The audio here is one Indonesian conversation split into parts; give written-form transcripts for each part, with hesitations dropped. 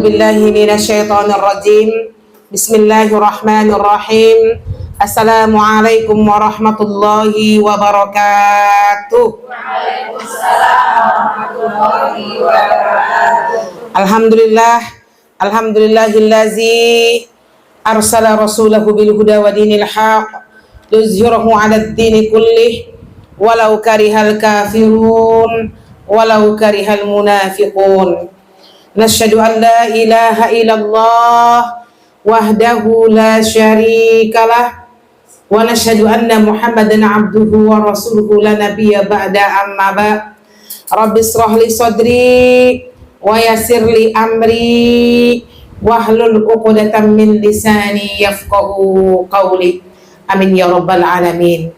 billahi minasyaitonir rajim. Bismillahirrahmanirrahim. Assalamualaikum warahmatullahi wabarakatuh. Waalaikumsalam warahmatullahi wabarakatuh. Alhamdulillahillazi arsala rasulahu bil huda wa dinil haq liyuzhirahu 'alad dini kullih walau karihal kafirun walau karihal munafiqun. Nasyhadu an la ilaha illallah wahdahu la syarikalah wa nasyhadu anna Muhammadan abduhu wa rasuluhu la nabiyya ba'da amma ba'. Rabbi shrah li sadri wa yassir li amri wahlul 'uqdatam min lisani yafqahu qawli. Amin ya rabbal alamin.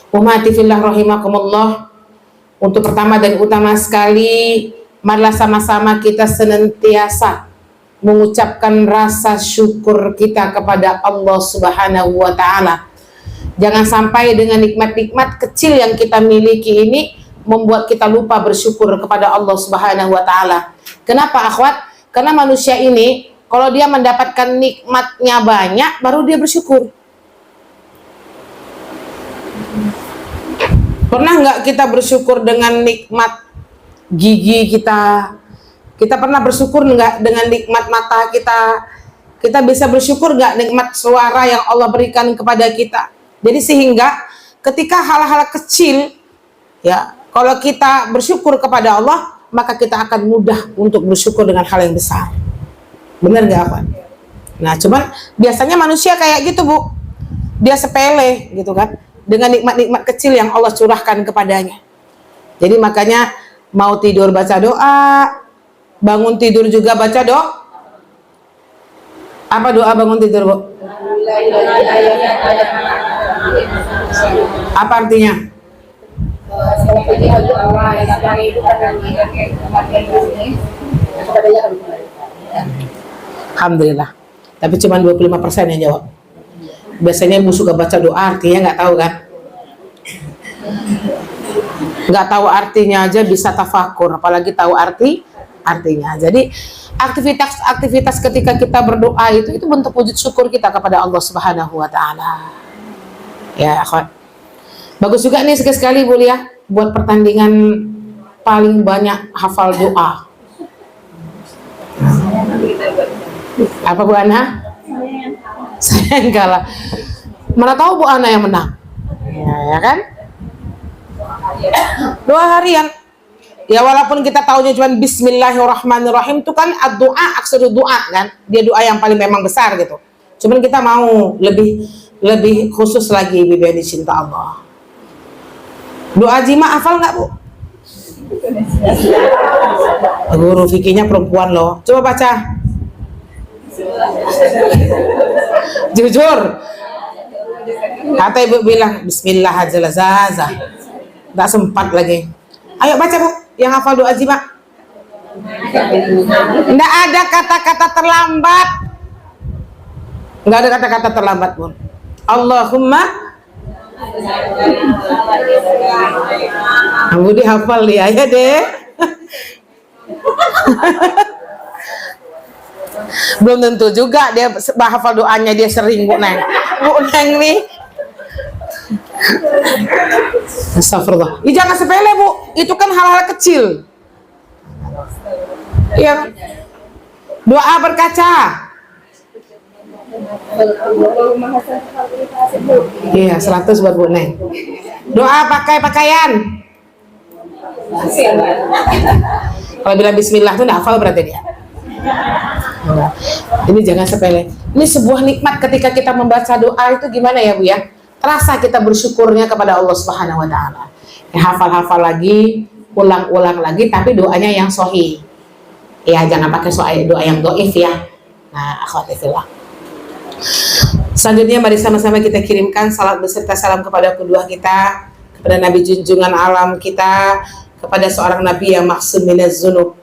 Ummati fillah rahimakumullah. Untuk pertama dan utama sekali, marilah sama-sama kita senantiasa mengucapkan rasa syukur kita kepada Allah Subhanahu wa Ta'ala. Jangan sampai dengan nikmat-nikmat kecil yang kita miliki ini membuat kita lupa bersyukur kepada Allah Subhanahu wa Ta'ala. Kenapa, akhwat? Karena manusia ini kalau dia mendapatkan nikmatnya banyak, baru dia bersyukur. Pernah nggak kita bersyukur dengan nikmat gigi kita? Kita pernah bersyukur nggak dengan nikmat mata kita? Kita bisa bersyukur nggak nikmat suara yang Allah berikan kepada kita? Jadi sehingga ketika hal-hal kecil, ya, kalau kita bersyukur kepada Allah, maka kita akan mudah untuk bersyukur dengan hal yang besar. Benar nggak, apa? Nah, cuman biasanya manusia kayak gitu, Bu. Dia sepele gitu kan, dengan nikmat-nikmat kecil yang Allah curahkan kepadanya. Jadi makanya mau tidur baca doa, bangun tidur juga baca doa. Apa doa bangun tidur, Bu? Apa artinya? Alhamdulillah. Tapi cuma 25% yang jawab. Biasanya ibu suka baca doa, artinya nggak tahu kan? Nggak tahu artinya aja bisa tafakur, apalagi tahu artinya. Jadi aktivitas ketika kita berdoa itu bentuk wujud syukur kita kepada Allah Subhanahu wa Ta'ala. Ya, akhwat. Bagus juga nih sekali-sekali Bu ya, buat pertandingan paling banyak hafal doa. Apa Bu Ana? Saya yang kalah. Mana tahu Bu Ana yang menang. Ya kan? Doa harian. Ya walaupun kita tahunya cuma bismillahirrahmanirrahim itu kan doa aksar doa kan. Dia doa yang paling memang besar gitu. Cuman kita mau lebih khusus lagi bibi cinta Allah. Doa jima hafal nggak Bu? Guru fikihnya perempuan loh. Coba baca. Jujur. Kata ibu bilang bismillah aja lazazah. Nggak sempat lagi. Ayo baca Bu, yang hafal doa jima. Nggak ada kata-kata terlambat. Nggak ada kata-kata terlambat pun. Allahumma Abu dihafal ya deh. Belum tentu juga dia hafal doanya dia sering Bu Neng. Bu Neng nih. Astagfirullah. Ya, jangan sepele Bu, itu kan hal-hal kecil. Yang doa berkaca. Iya, 100 buat Bu Neng. Doa pakai pakaian. Kalau bilang bismillah tuh enggak hafal berarti dia. Ini jangan sepele. Ini sebuah nikmat ketika kita membaca doa itu gimana ya Bu ya? Terasa kita bersyukurnya kepada Allah Subhanahu wa Ta'ala. Ya, hafal-hafal lagi, ulang-ulang lagi, tapi doanya yang sahih. Ya, jangan pakai doa yang dhaif ya. Nah, akhwati fillah. Selanjutnya mari sama-sama kita kirimkan salat beserta salam kepada kedua kita, kepada Nabi junjungan alam kita, kepada seorang Nabi yang maksum minaz zunub,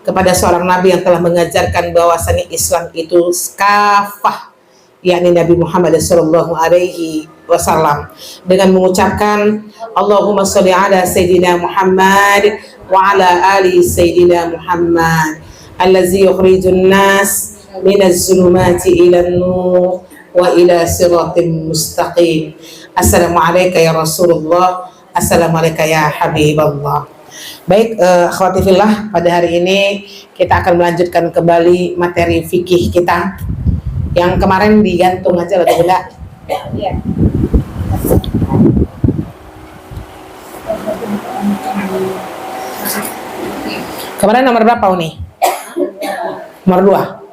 kepada seorang Nabi yang telah mengajarkan bahwasanya Islam itu kafah, yakni Nabi Muhammad sallallahu alaihi wasallam, dengan mengucapkan Allahumma sholli ala Sayyidina Muhammad wa ala ali Sayyidina Muhammad. allazi yukhrijun nas minaz zulumati ilan nur wa ila siratim mustaqim. Assalamualaikum ya Rasulullah, assalamualaikum ya Habiballah. Baik, akhwati fillah, pada hari ini kita akan melanjutkan kembali materi fikih kita yang kemarin digantung aja lah, Bunda. Iya. Kemarin nomor berapa Uni? Nomor 2.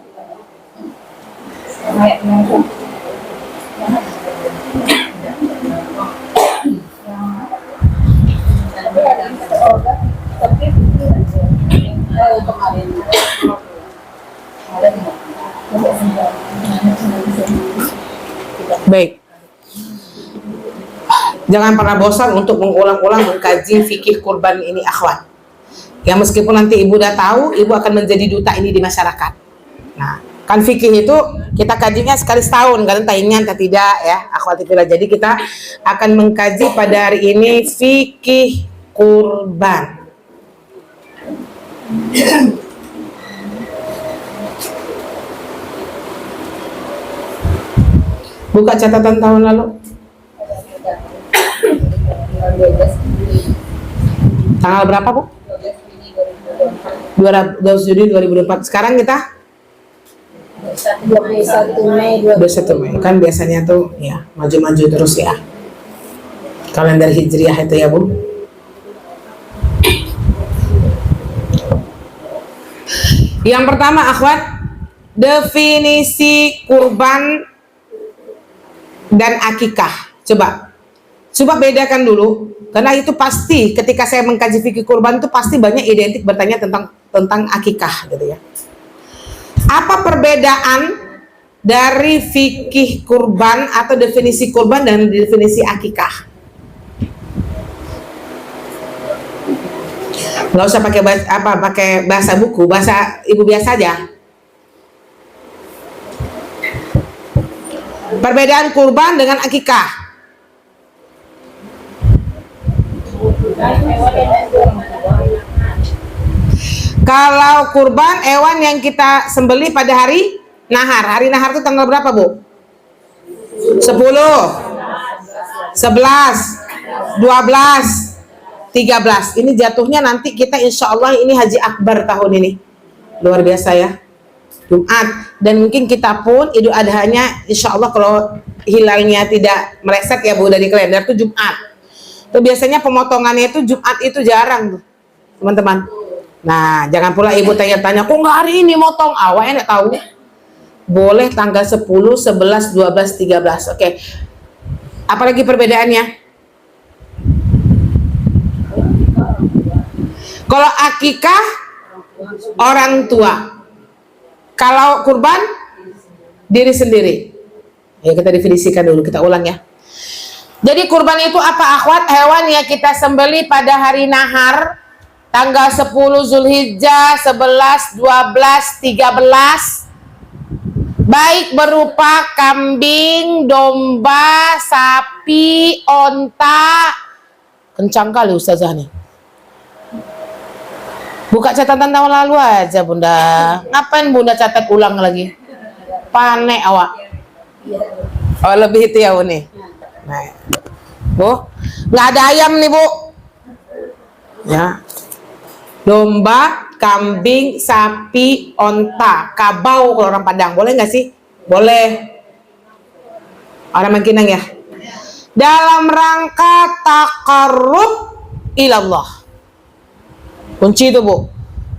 Baik. Jangan pernah bosan untuk mengulang-ulang mengkaji fikih kurban ini, akhwat. Ya, meskipun nanti ibu udah tahu, ibu akan menjadi duta ini di masyarakat. Nah, kan fikih itu kita kajinya sekali setahun, kan taingan atau tidak ya, akhwat fillah. Jadi kita akan mengkaji pada hari ini fikih kurban. Buka catatan tahun lalu. Tanggal berapa, Bu? 12 Juni 2024. Sekarang kita 21 Mei 21 Mei. Kan biasanya tuh ya maju-maju terus ya. Kalender Hijriah itu ya, Bu. Yang pertama, akhwat, definisi kurban dan akikah. Coba bedakan dulu, karena itu pasti ketika saya mengkaji fikih kurban itu pasti banyak identik bertanya tentang akikah gitu ya. Apa perbedaan dari fikih kurban atau definisi kurban dan definisi akikah? Nggak usah pakai bahasa buku, bahasa ibu biasa aja. Perbedaan kurban dengan akikah. Kalau kurban hewan yang kita sembelih pada hari nahar. Hari nahar itu tanggal berapa, Bu? 10, 11, 12, 13. Ini jatuhnya nanti kita insya Allah ini Haji Akbar tahun ini. Luar biasa ya. Jumat. Dan mungkin kita pun Idul Adhanya insya Allah kalau hilalnya tidak meleset ya, Bu, dari kalender itu Jumat. Itu biasanya pemotongannya itu Jumat itu jarang, teman-teman. Nah, jangan pula ibu tanya-tanya, kok nggak hari ini motong? Awalnya nggak tahu. Boleh tanggal 10, 11, 12, 13. Oke. Apalagi perbedaannya? Kalau akikah orang tua. Kalau kurban diri sendiri. Ya, kita definisikan dulu, kita ulang ya. Jadi kurban itu apa, akhwat? Hewan yang kita sembelih pada hari nahar, tanggal 10 Zulhijjah, 11, 12, 13, baik berupa kambing, domba, sapi, onta. Kencang kali ustazah nih. Buka catatan tahun lalu aja, Bunda. Ngapain Bunda catat ulang lagi? Panek awak. Oh, lebih itu ya, Uni. Nah, Bu, nggak ada ayam nih, Bu. Ya. Domba, kambing, sapi, onta, kabau kalau orang Padang. Boleh nggak sih? Boleh. Orang Makinang ya. Dalam rangka taqarrub ilallah. Kunci itu, Bu.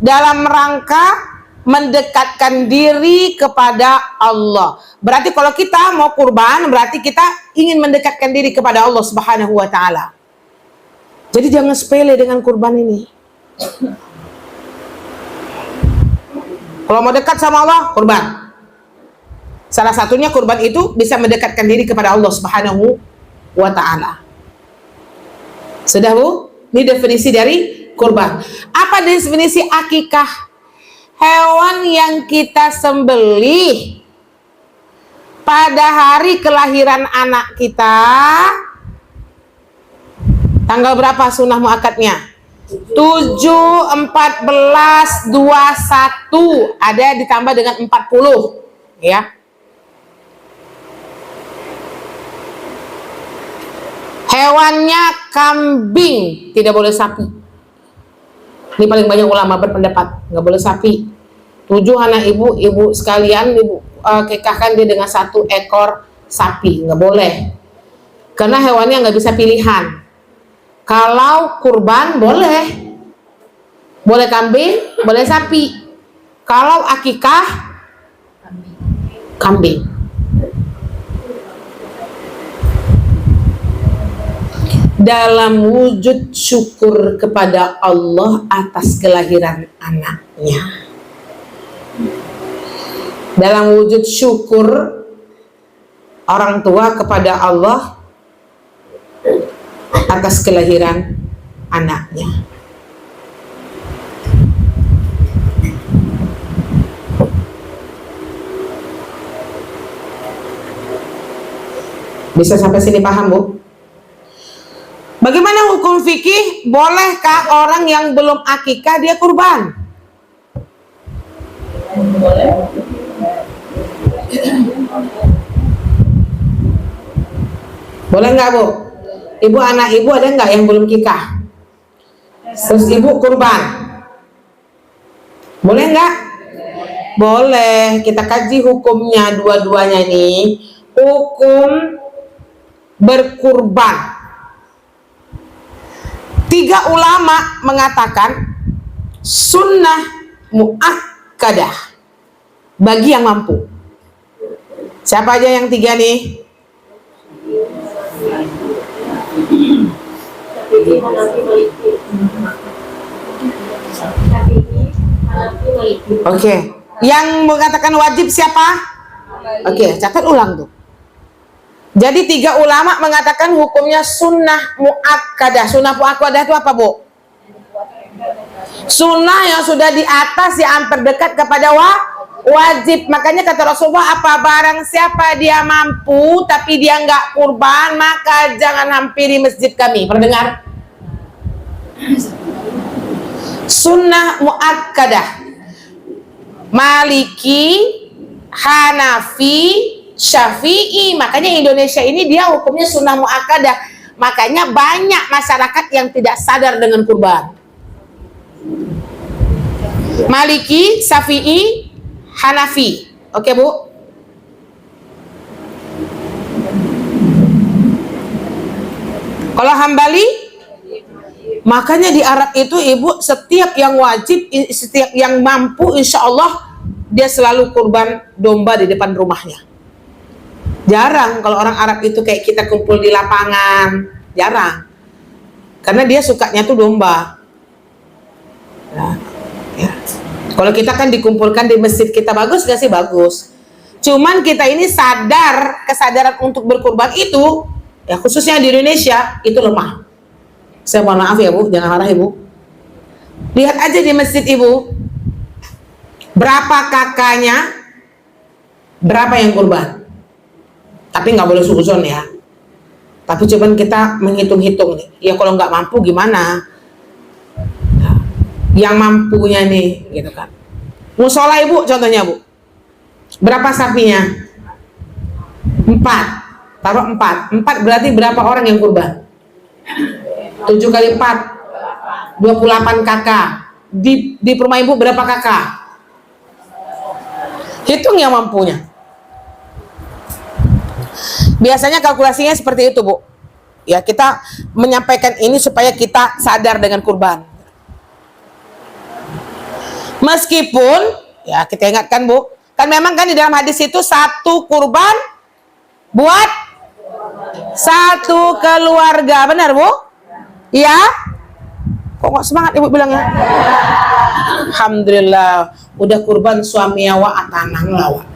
Dalam rangka mendekatkan diri kepada Allah. Berarti kalau kita mau kurban, berarti kita ingin mendekatkan diri kepada Allah Subhanahu wa Ta'ala. Jadi jangan sepele dengan kurban ini. Kalau mau dekat sama Allah, kurban. Salah satunya kurban itu bisa mendekatkan diri kepada Allah Subhanahu wa Ta'ala. Sudah, Bu? Ini definisi dari kurban. Apa definisi akikah? Hewan yang kita sembelih pada hari kelahiran anak kita. Tanggal berapa sunnah muakkadnya? 14, 21 ada ditambah dengan 40 ya. Hewannya kambing, tidak boleh sapi. Ini paling banyak ulama berpendapat nggak boleh sapi. 7 anak ibu sekalian, kekahkan dia dengan 1 ekor sapi, nggak boleh. Karena hewannya nggak bisa pilihan. Kalau kurban boleh kambing, boleh sapi. Kalau akikah, kambing. Dalam wujud syukur kepada Allah atas kelahiran anaknya. Dalam wujud syukur orang tua kepada Allah atas kelahiran anaknya. Bisa sampai sini paham, Bu? Bagaimana hukum fikih? Bolehkah orang yang belum akikah dia kurban? Boleh. Boleh nggak, Bu? Ibu, anak ibu ada nggak yang belum kikah? Terus ibu kurban, boleh nggak? Boleh. Kita kaji hukumnya dua-duanya ini. Hukum berkurban. 3 ulama mengatakan sunnah muakkadah bagi yang mampu. Siapa aja yang 3 nih? Oke. Yang mengatakan wajib siapa? Oke, catat ulang tuh. Jadi 3 ulama mengatakan hukumnya sunnah muakkadah. Sunnah muakkadah itu apa, Bu? Sunnah yang sudah di atas, yang terdekat kepada wajib. Makanya kata Rasulullah, apa barang siapa dia mampu tapi dia nggak kurban, maka jangan hampiri masjid kami. Pernah dengar? Sunnah muakkadah. Maliki, Hanafi, Syafi'i. Makanya Indonesia ini dia hukumnya sunnah muakkadah. Makanya banyak masyarakat yang tidak sadar dengan kurban. Maliki, Syafi'i, Hanafi. Oke, Bu? Kalau Hambali, makanya di Arab itu Ibu, setiap yang wajib, setiap yang mampu, insya Allah dia selalu kurban domba di depan rumahnya. Jarang kalau orang Arab itu kayak kita kumpul di lapangan, jarang. Karena dia sukanya tuh domba. Nah, ya. Kalau kita kan dikumpulkan di masjid kita, bagus gak sih? Bagus. Cuman kita ini kesadaran untuk berkurban itu, ya khususnya di Indonesia, itu lemah. Saya mohon maaf ya, Bu, jangan marah Ibu. Lihat aja di masjid Ibu, berapa kakaknya, berapa yang kurban. Tapi nggak boleh suuzon ya. Tapi cuman kita menghitung-hitung nih. Ya kalau nggak mampu gimana? Nah, yang mampunya nih, gitu kan. Musola Ibu, contohnya Bu. Berapa sapinya? 4. Taruh 4. 4 berarti berapa orang yang kurban? 7 kali 4. 28 kakak. Di rumah Ibu berapa kakak? Hitung yang mampunya. Biasanya kalkulasinya seperti itu, Bu. Ya, kita menyampaikan ini supaya kita sadar dengan kurban. Meskipun, ya kita ingatkan, Bu, kan memang kan di dalam hadis itu 1 kurban buat 1 keluarga. Benar, Bu? Iya? Kok nggak semangat Ibu bilangnya? Alhamdulillah, udah kurban suami awa atanang lawa.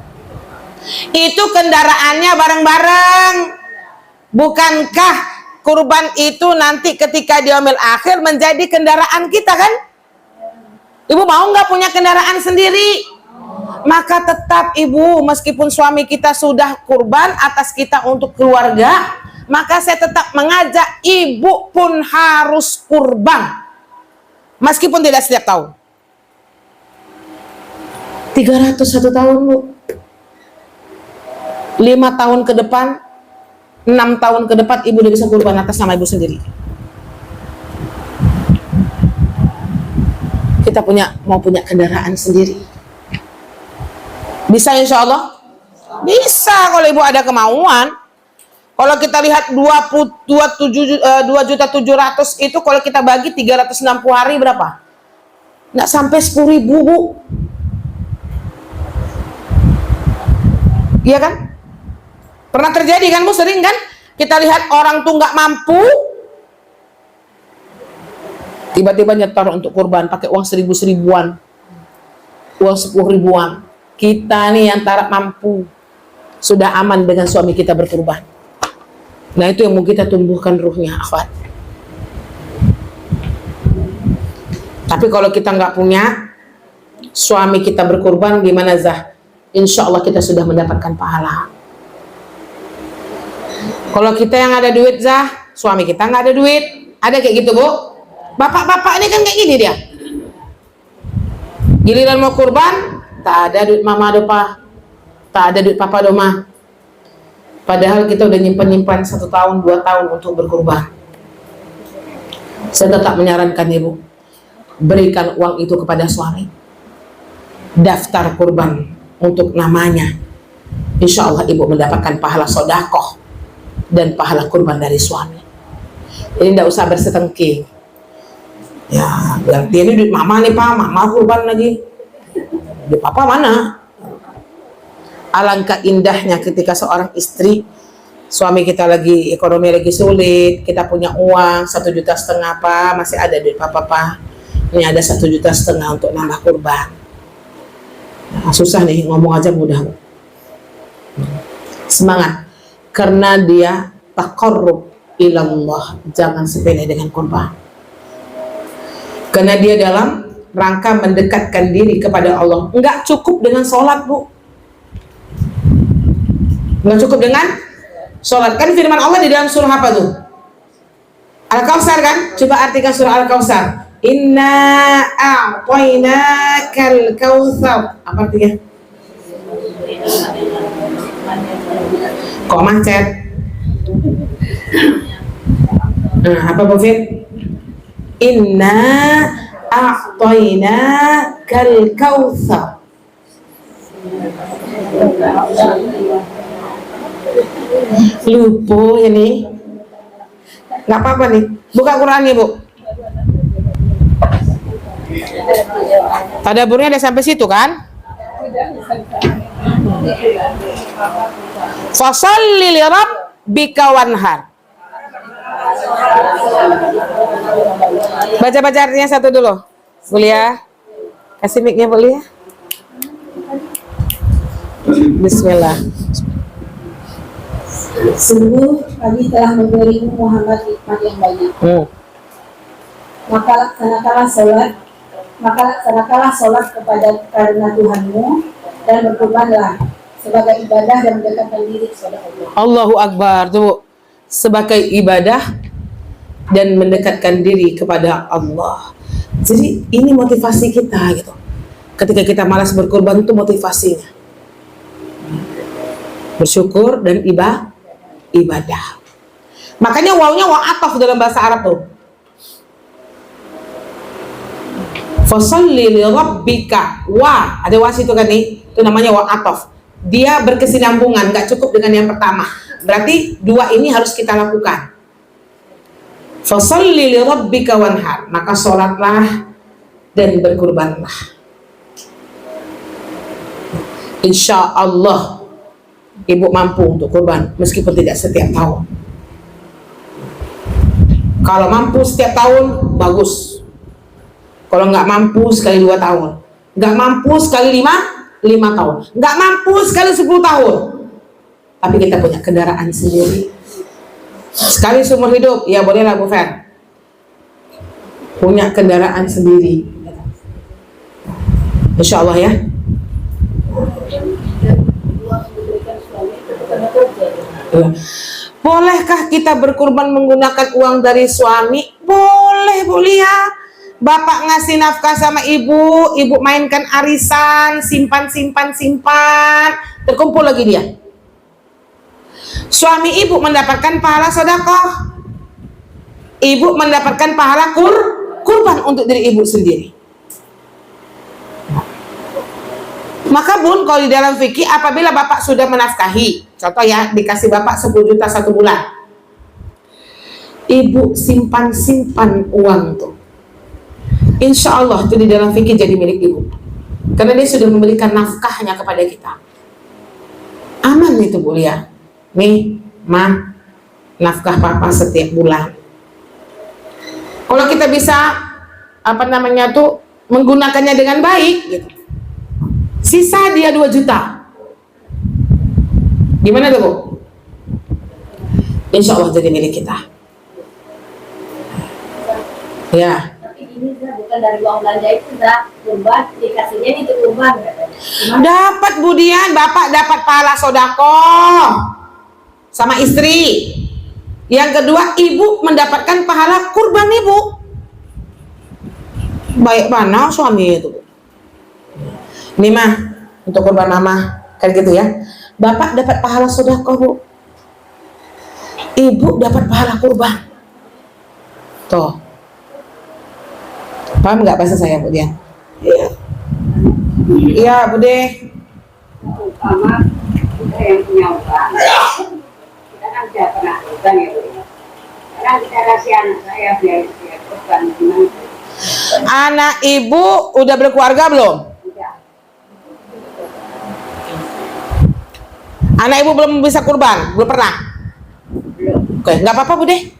Itu kendaraannya bareng-bareng. Bukankah kurban itu nanti ketika di yaumil akhir menjadi kendaraan kita kan? Ibu mau nggak punya kendaraan sendiri? Maka tetap Ibu, meskipun suami kita sudah kurban atas kita untuk keluarga, maka saya tetap mengajak Ibu pun harus kurban. Meskipun tidak setiap tahun. 301 tahun, Bu. 5 tahun ke depan, 6 tahun ke depan ibu udah bisa kurban atas nama ibu sendiri. Kita mau punya kendaraan sendiri. Bisa insya Allah? Bisa kalau ibu ada kemauan. Kalau kita lihat 2.700.000 itu kalau kita bagi 360 hari berapa? Nggak sampai 10.000, Bu. Iya kan? Pernah terjadi kan, Bu? Sering kan? Kita lihat orang tuh nggak mampu, tiba-tiba nyetor untuk kurban pakai uang 1.000-1.000-an, uang 10.000-an. Kita nih yang taraf mampu, sudah aman dengan suami kita berkurban. Nah itu yang mau kita tumbuhkan ruhnya, akhwat. Tapi kalau kita nggak punya, suami kita berkurban, gimana Zah? Insya Allah kita sudah mendapatkan pahala. Kalau kita yang ada duit Zah, suami kita nggak ada duit, ada kayak gitu, Bu. Bapak-bapak ini kan kayak gini dia. Giliran mau kurban, tak ada duit mama dopa, tak ada duit papa doma. Padahal kita udah nyimpan 1 tahun, 2 tahun untuk berkurban. Saya tetap menyarankan ibu, berikan uang itu kepada suami. Daftar kurban untuk namanya. Insya Allah ibu mendapatkan pahala sodakoh dan pahala kurban dari suami. Jadi tidak usah bersetengki. Ya, ganti ini duit mama nih Pak, mama kurban lagi. Duit papa mana? Alangkah indahnya ketika seorang istri, suami kita lagi ekonomi lagi sulit, kita punya uang 1,5 juta Pak, masih ada duit Pak. Ini ada 1,5 juta untuk nambah kurban. Nah, susah nih ngomong aja mudah. Semangat, karena dia taqarrub ilallah, jangan sepele dengan kurban. Karena dia dalam rangka mendekatkan diri kepada Allah. Enggak cukup dengan sholat, Bu. Enggak cukup dengan sholat. Kan firman Allah di dalam surah apa tuh? Al-Kautsar kan? Coba artikan surah Al-Kautsar. Inna a'tainakal kautsar. Apa artinya? Kok macet? Nah, apa Bu Fit? Inna a'tainakal kautsar. Lupa ini. Nggak apa-apa nih. Buka Qurannya, Bu. Tadaburnya ada sampai situ kan? Fasholli li rabbika wanhar. Baca-baca artinya satu dulu. Kuliah. Kasih mic-nya boleh ya? Bismillah. Sungguh kami telah memberimu Muhammad nikmat yang banyak. Maka laksanakanlah sholat karena Tuhanmu, dan berkurbanlah sebagai ibadah dan mendekatkan diri kepada Allah. Allahu Akbar, tuh sebagai ibadah dan mendekatkan diri kepada Allah. Jadi ini motivasi kita gitu. Ketika kita malas berkorban itu motivasinya. Bersyukur dan ibadah. Makanya wawnya waw ataf dalam bahasa Arab tuh. Fasholli li rabbika, wa ada was itu kan nih, itu namanya waw ataf. Dia berkesinambungan, nggak cukup dengan yang pertama. Berarti dua ini harus kita lakukan. Fasholli li rabbika wanhar, maka sholatlah dan berkurbanlah. Insya Allah ibu mampu untuk kurban meskipun tidak setiap tahun. Kalau mampu setiap tahun bagus. Kalau nggak mampu sekali 2 tahun, nggak mampu sekali 5 tahun, nggak mampu sekali 10 tahun, tapi kita punya kendaraan sendiri. Sekali seumur hidup, ya bolehlah Bu Fer, punya kendaraan sendiri. Insya Allah ya. Bolehkah kita berkurban menggunakan uang dari suami? Boleh, boleh ya. bapak ngasih nafkah sama ibu, ibu mainkan arisan, simpan, terkumpul lagi dia. Suami ibu mendapatkan pahala sedekah, ibu mendapatkan pahala kurban untuk diri ibu sendiri. Maka bun, kalau di dalam fikih apabila bapak sudah menafkahi, contoh ya, dikasih bapak 10 juta 1 bulan, ibu simpan uang tuh, insya Allah itu di dalam fikih jadi milik ibu, karena dia sudah memberikan nafkahnya kepada kita. Aman itu bu ya. Nih ma, nafkah papa setiap bulan. Kalau kita bisa menggunakannya dengan baik gitu, sisa dia 2 juta, gimana tuh bu? Insya Allah jadi milik kita ya. Tapi ini bukan dari uang belanja itu, kurban, dikasihnya itu kurban. Dapat budian, bapak dapat pahala sodakoh sama istri. Yang kedua, ibu mendapatkan pahala kurban ibu. Baik mana suami itu bu? Ini mah untuk kurban mama kan gitu ya. Bapak dapat pahala sedekah bu, ibu dapat pahala kurban. Tuh, paham nggak bahasa saya bu dia? Iya, iya bu deh. Terutama kita yang punya utang, kita kan tidak pernah utang ya bu. Sekarang kita kasih anak saya biar kurban gimana? Anak ibu udah berkeluarga belum? Anak ibu belum bisa kurban? Belum pernah? Belum. Oke, nggak apa-apa bu deh.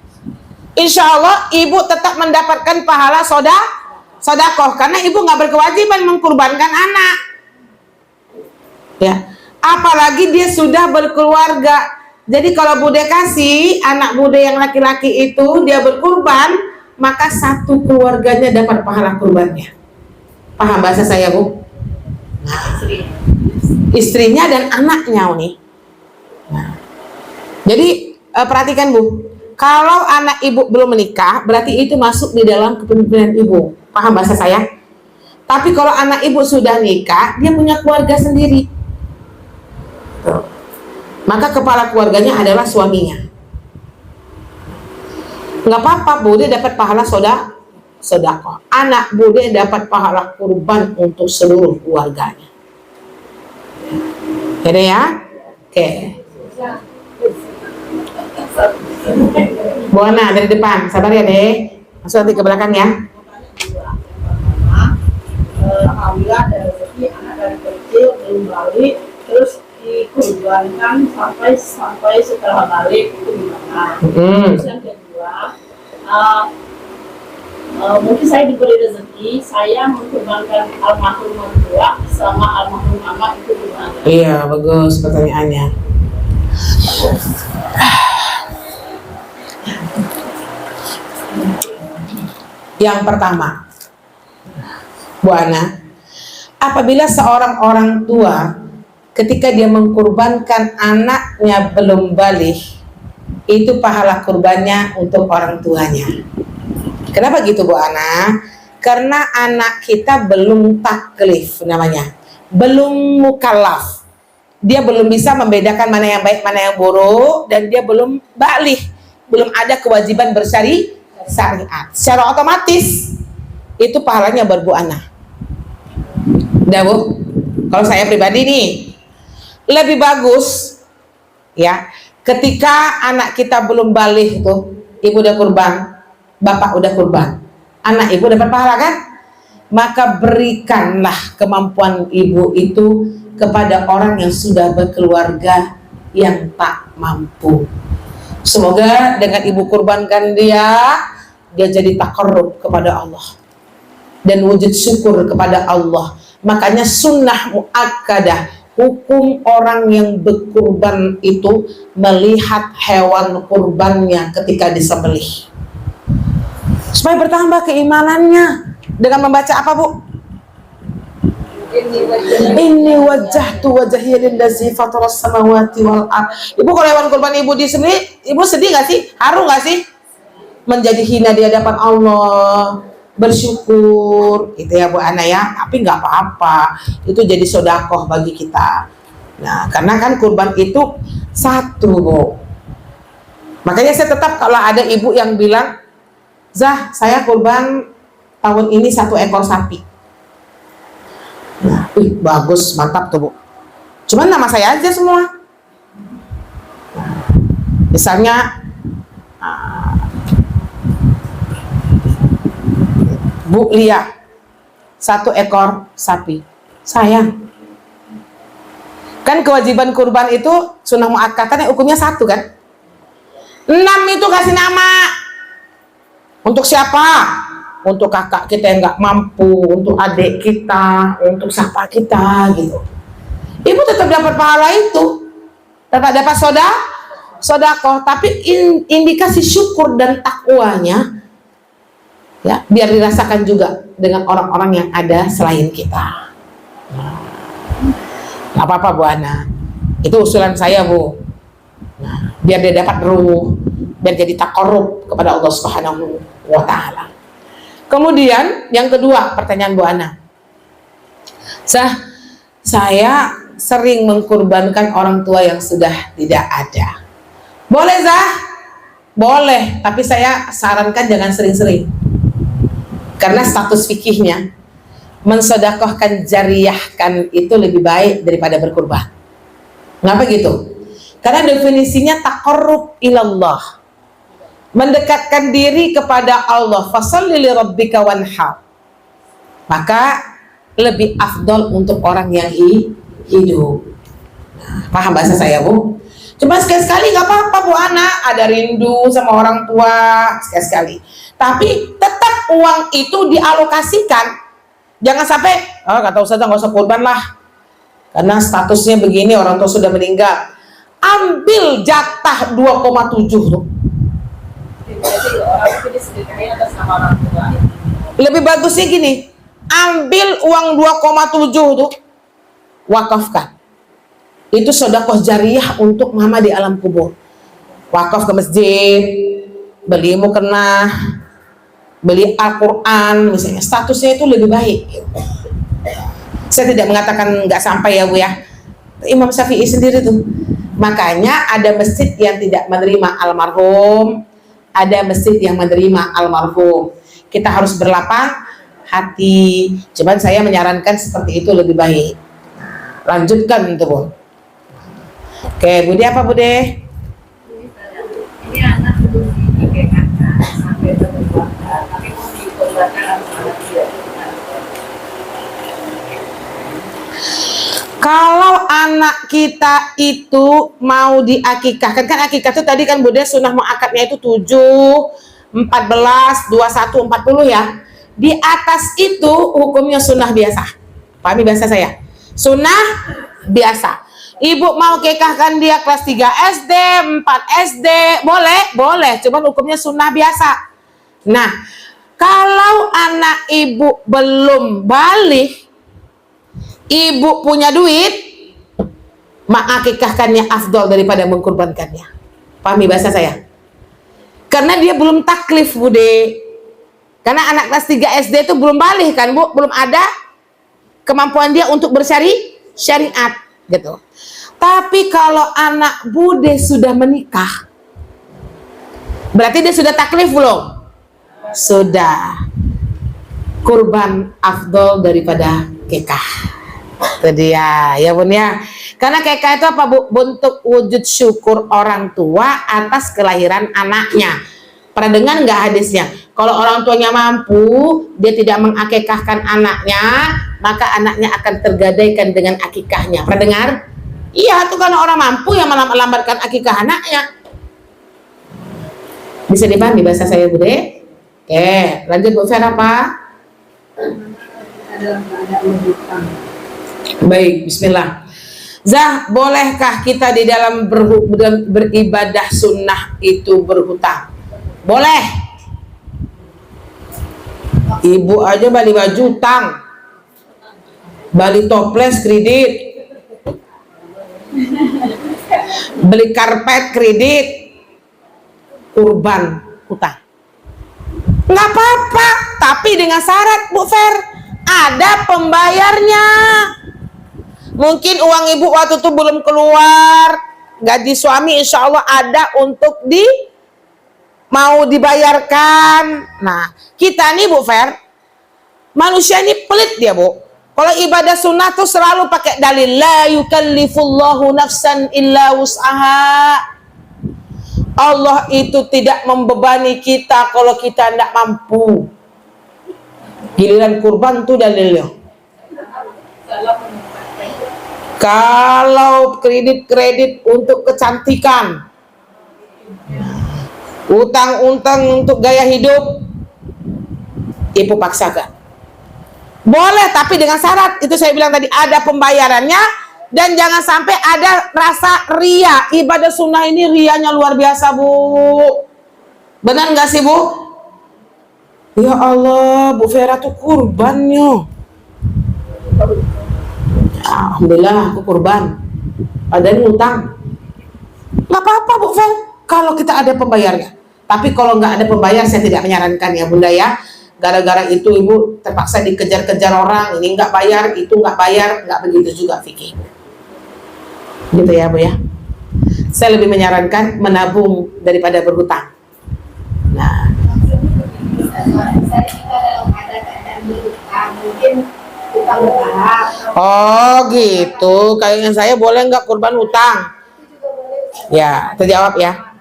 Insya Allah ibu tetap mendapatkan pahala sodakoh karena ibu nggak berkewajiban mengkurbankan anak. Ya, apalagi dia sudah berkeluarga. Jadi kalau bude kasih anak bude yang laki-laki itu dia berkurban, maka satu keluarganya dapat pahala kurbannya. Paham bahasa saya bu? Nah, istrinya dan anaknya nih. Nah, jadi perhatikan bu, kalau anak ibu belum menikah berarti itu masuk di dalam kepemimpinan ibu. Paham bahasa saya? Tapi kalau anak ibu sudah nikah, dia punya keluarga sendiri, maka kepala keluarganya adalah suaminya. Nggak apa-apa bude dapat pahala sodakoh, anak bude dapat pahala kurban untuk seluruh keluarganya. Jadi ya, oke. Bu Ana dari depan, sabar ya deh. Masuk nanti ke belakang ya. Alhamdulillah ada rezeki anak dari kecil belum balik, terus dikurbankan sampai setelah balik itu gimana? Terus yang kedua, mungkin saya diberi rezeki, saya mengorbankan almarhum mertua sama almarhum mama itu gimana? Iya, bagus pertanyaannya. Yang pertama, Bu Ana, apabila seorang orang tua ketika dia mengkurbankan anaknya belum balik, itu pahala kurbannya untuk orang tuanya. Kenapa gitu Bu Ana? Karena anak kita belum taklif namanya, belum mukallaf. Dia belum bisa membedakan mana yang baik, mana yang buruk, dan dia belum balik, belum ada kewajiban bersyariat. Secara otomatis itu pahalanya buat Bu Ana. Dah Bu, kalau saya pribadi nih lebih bagus ya ketika anak kita belum balik tuh, ibu udah kurban, bapak udah kurban, anak ibu dapat pahala kan? Maka berikanlah kemampuan ibu itu kepada orang yang sudah berkeluarga yang tak mampu. Semoga dengan ibu kurbankan dia jadi takarrub kepada Allah dan wujud syukur kepada Allah. Makanya sunnah muakkadah, hukum orang yang berkurban itu melihat hewan kurbannya ketika disembelih supaya bertambah keimanannya dengan membaca apa Bu? Inni wajjahtu wajhiya lillazi fataras samawati wal ardh. Ibu kalau hewan kurban ibu disembelih, ibu sedih gak sih? Haru gak sih? Menjadi hina di hadapan Allah, bersyukur gitu ya Bu Ana ya, tapi nggak apa-apa, itu jadi sedekah bagi kita. Nah, karena kan kurban itu satu Bu. Makanya saya tetap kalau ada ibu yang bilang, Zah, saya kurban tahun ini 1 ekor sapi. Nah, bagus, mantap tuh Bu. Cuman nama saya aja semua. Misalnya Bu Lia 1 ekor sapi. Sayang. Kan kewajiban kurban itu sunnah muakkatnya hukumnya 1 kan? 6 itu kasih nama. Untuk siapa? Untuk kakak kita yang nggak mampu, untuk adik kita, untuk siapa kita gitu. Ibu tetap dapat pahala itu, tetap dapat sedekah, tapi indikasi syukur dan takwanya ya biar dirasakan juga dengan orang-orang yang ada selain kita. Nggak apa-apa Bu Ana, itu usulan saya Bu. Nah, biar dia dapat ruh, biar jadi taqarrub kepada Allah Subhanahu wa Ta'ala. Kemudian yang kedua, pertanyaan Bu Ana, saya sering mengkurbankan orang tua yang sudah tidak ada. Boleh Zah? Boleh, tapi saya sarankan jangan sering-sering. Karena status fikihnya mensedekahkan jariyahkan itu lebih baik daripada berkurban. Kenapa gitu? Karena definisinya taqarrub ilallah, mendekatkan diri kepada Allah. Fasholli li rabbika wanhar. Maka lebih afdol untuk orang yang hidup. Nah, paham bahasa saya Bu? Cuma sekali-sekali nggak apa-apa Bu Ana, ada rindu sama orang tua sekali-sekali. Tapi tetap uang itu dialokasikan. Jangan sampai, kata Ustazah nggak usah kurban lah, karena statusnya begini, orang tua sudah meninggal. Ambil jatah 2,7 tuh. Lebih bagusnya gini, ambil uang 2,7 tuh, wakafkan. Itu sedekah jariyah untuk mama di alam kubur. Wakaf ke masjid, beli mukena, beli Al-Quran misalnya, statusnya itu lebih baik. Saya tidak mengatakan nggak sampai ya Bu ya, Imam Syafi'i sendiri tuh. Makanya ada masjid yang tidak menerima almarhum, ada masjid yang menerima almarhum. Kita harus berlapang hati. Cuman saya menyarankan seperti itu lebih baik. Lanjutkan itu Bu. Oke, Bude apa Bude? Ini anak belum dipikirkan sampai berkeluarga, tapi mau dikorbankan harus anak dia. Kalau anak kita itu mau diakikahkan, kan akikah itu tadi kan Bude sunnah muakkadnya itu 7, 14, 21, 40 ya. Di atas itu hukumnya sunnah biasa. Pahami bahasa saya? Sunnah biasa. Ibu mau kekahkan dia kelas 3 SD, 4 SD, boleh, cuman hukumnya sunnah biasa. Nah, kalau anak ibu belum balik, ibu punya duit, mengakikahkannya afdol daripada mengkurbankannya. Pahami bahasa saya? Karena dia belum taklif Bude. Karena anak kelas 3 SD itu belum balik kan Bu, belum ada kemampuan dia untuk syariat gitu. Tapi kalau anak Bude sudah menikah, berarti dia sudah taklif belum? Sudah. Kurban afdol daripada kekah. Itu dia ya Bun ya. Karena kekah itu apa Bu? Bentuk wujud syukur orang tua atas kelahiran anaknya. Pernah dengar nggak hadisnya? Kalau orang tuanya mampu, dia tidak mengakikahkan anaknya, maka anaknya akan tergadaikan dengan akikahnya. Pernah dengar? Iya, itu karena orang mampu yang melambatkan akikah anaknya. Bisa dipahami bahasa saya Bude? Oke, lanjut Bu Fer apa? Baik, bismillah. Zah, bolehkah kita di dalam beribadah sunnah itu berhutang? Boleh. Ibu aja beli baju utang, beli toples kredit, beli karpet kredit, kurban utang. Nggak apa-apa. tapi dengan syarat, Bu Fer, ada pembayarnya. Mungkin uang ibu waktu itu belum keluar, gaji suami insya Allah ada untuk mau dibayarkan. Nah, kita nih Bu Fer, manusia ini pelit dia, Bu. Kalau ibadah sunnah tuh selalu pakai dalil la yukallifullahu nafsan illa wus'aha. Allah itu tidak membebani kita kalau kita tidak mampu. Giliran kurban tuh dalilnya. Kalau kredit untuk kecantikan, utang-utang untuk gaya hidup, ibu paksakan. Boleh, tapi dengan syarat. Itu saya bilang tadi, ada pembayarannya. Dan jangan sampai ada rasa ria. Ibadah sunnah ini rianya luar biasa, Bu. Benar nggak sih, Bu? Ya Allah, Bu Vera tuh kurbannya. Alhamdulillah aku kurban. Padahal ngutang. Nggak apa-apa, Bu Vera, kalau kita ada pembayarnya. Tapi kalau nggak ada pembayar, saya tidak menyarankan ya, Bunda ya. Gara-gara itu ibu terpaksa dikejar-kejar orang, ini nggak bayar, itu nggak bayar, nggak begitu juga fikih. Gitu ya, Bu ya. Saya lebih menyarankan menabung daripada berhutang. Nah, oh gitu. Kayaknya saya boleh nggak kurban utang? Ya, terjawab ya.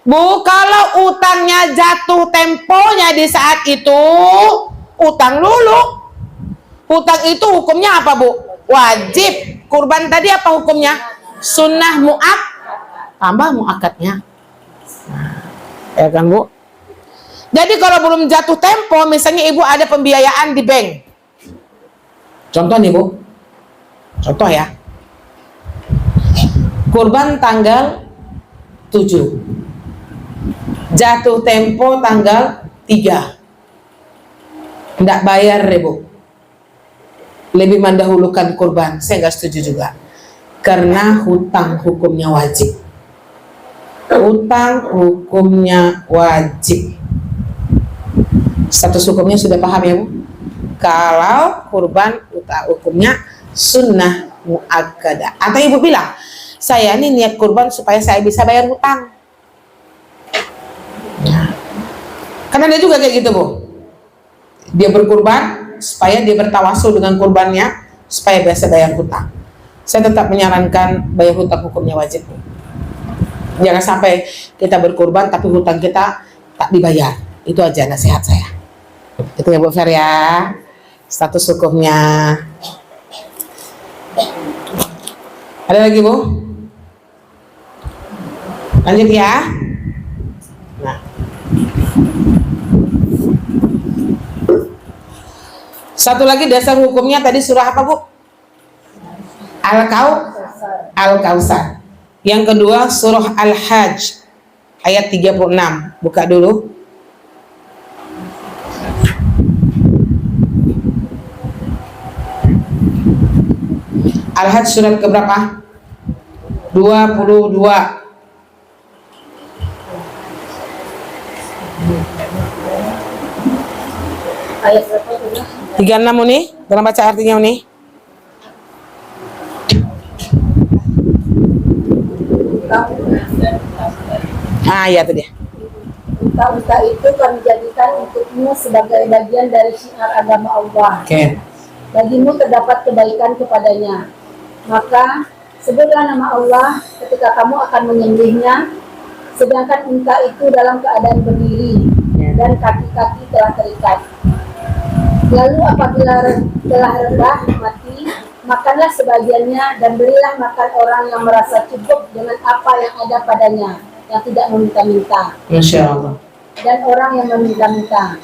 Bu, kalau utangnya jatuh temponya di saat itu, utang dulu. Utang itu hukumnya apa, Bu? Wajib. Kurban tadi apa hukumnya? Sunnah mu'ak, tambah mu'akatnya. Nah, ya kan, Bu? Jadi kalau belum jatuh tempo, misalnya ibu ada pembiayaan di bank. Contoh nih, Bu. Contoh ya. Kurban tanggal 7. Jatuh tempo tanggal 3. Tidak bayar, Bu. Lebih mendahulukan kurban. Saya nggak setuju juga. Karena hutang hukumnya wajib. Hutang hukumnya wajib. Status hukumnya sudah paham ya, Bu? Kalau kurban utang hukumnya sunnah muakkadah. Atau ibu bilang, saya ini niat kurban supaya saya bisa bayar hutang. Nah, karena dia juga kayak gitu, Bu. Dia berkurban supaya dia bertawasul dengan kurbannya supaya bisa bayar hutang. Saya tetap menyarankan bayar hutang hukumnya wajib, Bu. Jangan sampai kita berkurban tapi hutang kita tak dibayar. Itu aja nasihat saya. Itu ya, Bu Fer ya. Status hukumnya. Ada lagi, Bu? Lanjut ya. Nah, satu lagi dasar hukumnya tadi surah apa, Bu? Al-Kautsar. Yang kedua surah Al-Hajj ayat 36. Buka dulu. Al-Hajj surat keberapa? 22. Ayat berapa itu? 36 nih, dalam baca artinya nih. Ya itu dia. Unta-unta itu kami jadikan untukmu sebagai bagian dari syiar agama Allah. Oke. Bagimu terdapat kebaikan kepadanya. Maka sebutlah nama Allah ketika kamu akan menyembelihnya, sedangkan unta itu dalam keadaan berdiri dan kaki-kaki telah terikat. Lalu apabila telah rendah mati, makanlah sebagiannya dan berilah makan orang yang merasa cukup dengan apa yang ada padanya, yang tidak meminta-minta. Masya Allah. Dan orang yang meminta-minta.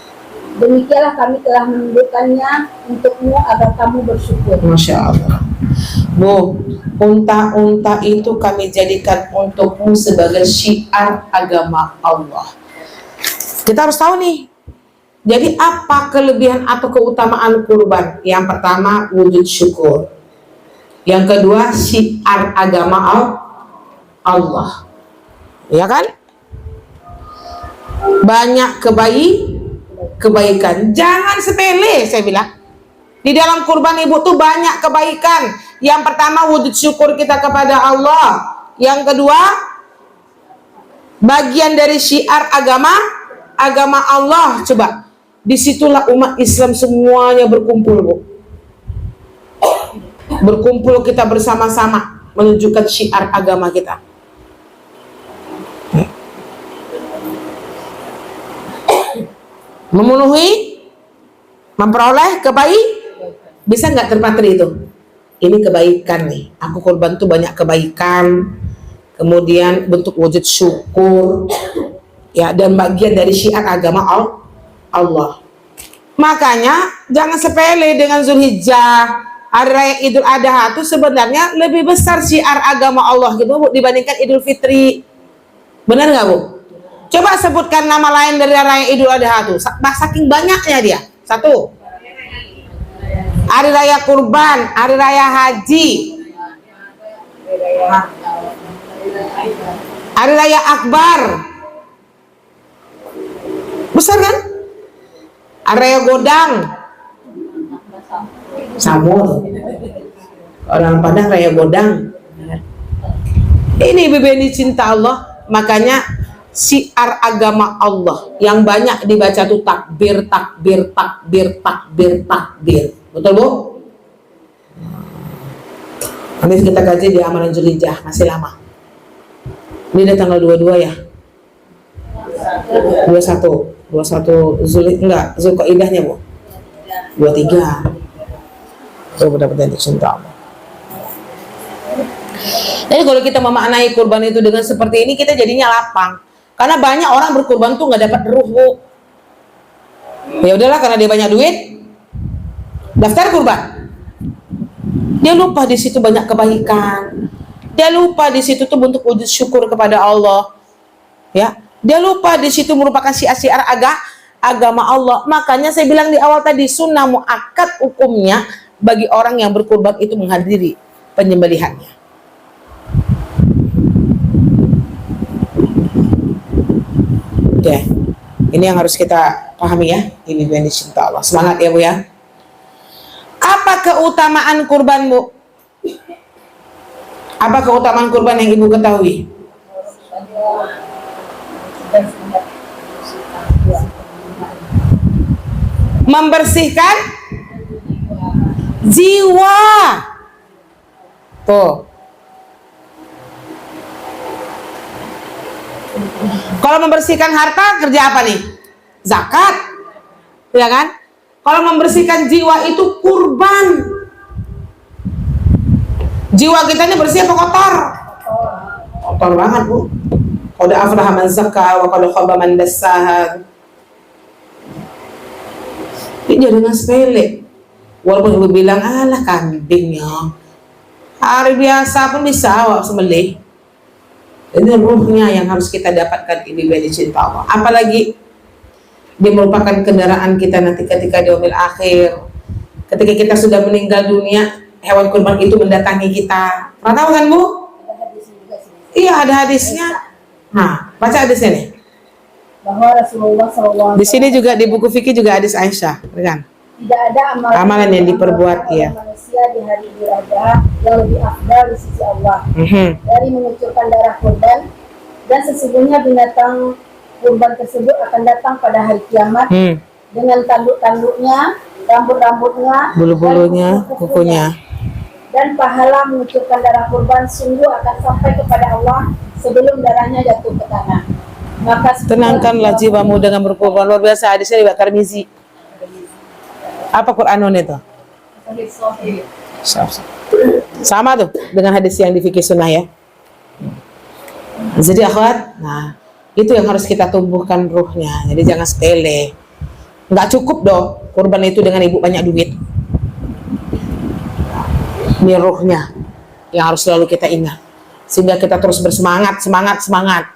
Demikianlah kami telah menundukkannya untukmu agar kamu bersyukur. Masya Allah. Bu, unta-unta itu kami jadikan untukmu sebagai syiar agama Allah. Kita harus tahu nih. Jadi apa kelebihan atau keutamaan kurban? Yang pertama wujud syukur. Yang kedua syiar agama Allah. Ya kan? Banyak kebaikan. Jangan sepele, saya bilang. Di dalam kurban ibu tuh banyak kebaikan. Yang pertama, wujud syukur kita kepada Allah. Yang kedua, bagian dari syiar agama Allah. Coba, disitulah umat Islam semuanya berkumpul, Bu. Berkumpul kita bersama-sama menunjukkan syiar agama kita. Memenuhi, memperoleh bisa nggak terpatri itu? Ini kebaikan nih. Aku korban tuh banyak kebaikan. Kemudian bentuk wujud syukur, ya, dan bagian dari syiar agama Allah. Makanya jangan sepele dengan Zulhijjah. Hari Raya Idul Adha itu sebenarnya lebih besar syiar agama Allah gitu, Bu, dibandingkan Idul Fitri. Benar nggak, Bu? Coba sebutkan nama lain dari Raya Idul Adha itu. Saking banyaknya dia. Satu, Hari Raya Kurban, Hari Raya Haji, Hari Raya Akbar. Besar kan? Hari Raya Godang. Samur. Orang Padang Raya Godang. Ini BBNI cinta Allah. Makanya syiar agama Allah yang banyak dibaca tuh takbir, takbir, takbir, takbir, takbir. Betul, Bu? Nanti kita kaji di amalan Zulhijjah, masih lama. Ini udah tanggal 22 ya? 21 Zulqa'idahnya, Bu. 23. Tuh benar-benar cinta Allah. Jadi kalau kita memaknai kurban itu dengan seperti ini, kita jadinya lapang. Karena banyak orang berkurban tuh nggak dapat ruh, Bu. Ya udahlah, karena dia banyak duit, daftar kurban. Dia lupa di situ banyak kebaikan. Dia lupa di situ tuh bentuk wujud syukur kepada Allah. Ya, dia lupa di situ merupakan syiar agama Allah. Makanya saya bilang di awal tadi, sunnah muakkad hukumnya bagi orang yang berkurban itu menghadiri penyembelihannya. Ya, ini yang harus kita pahami ya. Ini benih cinta Allah. Semangat ya, Bu ya. Apa keutamaan kurban, Bu? Apa keutamaan kurban yang Ibu ketahui? Membersihkan jiwa. Tuh. Kalau membersihkan harta, kerja apa nih? Zakat. Ya kan? Kalau membersihkan jiwa itu kurban. Jiwa kita ini bersih apa kotor? Kotor banget, Bu. Qad aflaha man zakkaha wa qad khaba man dassaha. Ini jangan sepele. Walaupun Ibu bilang, alah kambingnya, hari biasa pun bisa awak sembelih. Ini ruhnya yang harus kita dapatkan, Ibu yang dicinta Allah. Apalagi dia merupakan kendaraan kita nanti ketika di yaumil akhir. Ketika kita sudah meninggal dunia, hewan kurban itu mendatangi kita. Pernah tahu kan, Bu? Iya, ada hadisnya. Nah, baca hadisnya nih. Bahwa Rasulullah SAW Di sini juga di buku fikih juga hadis Aisyah, kan? tidak ada Amalan yang diperbuat, iya. manusia di hari Idul Adha yang lebih afdal di sisi Allah dari mengucurkan darah kurban, dan sesungguhnya binatang kurban tersebut akan datang pada hari kiamat dengan tanduk-tanduknya, rambut-rambutnya, bulu-bulunya, kukunya. Dan pahala mengucurkan darah kurban sungguh akan sampai kepada Allah sebelum darahnya jatuh ke tanah. Maka Tenangkanlah jiwamu dengan berkurban. Luar biasa hadisnya riwayat Tirmizi. Apa Quranun itu? Sama tuh dengan hadis yang di fikih sunnah ya. Jadi akhwat, nah itu yang harus kita tumbuhkan ruhnya. Jadi jangan sepele. Nggak cukup dong kurban itu dengan ibu banyak duit. Ini ruhnya yang harus selalu kita ingat, sehingga kita terus bersemangat, semangat.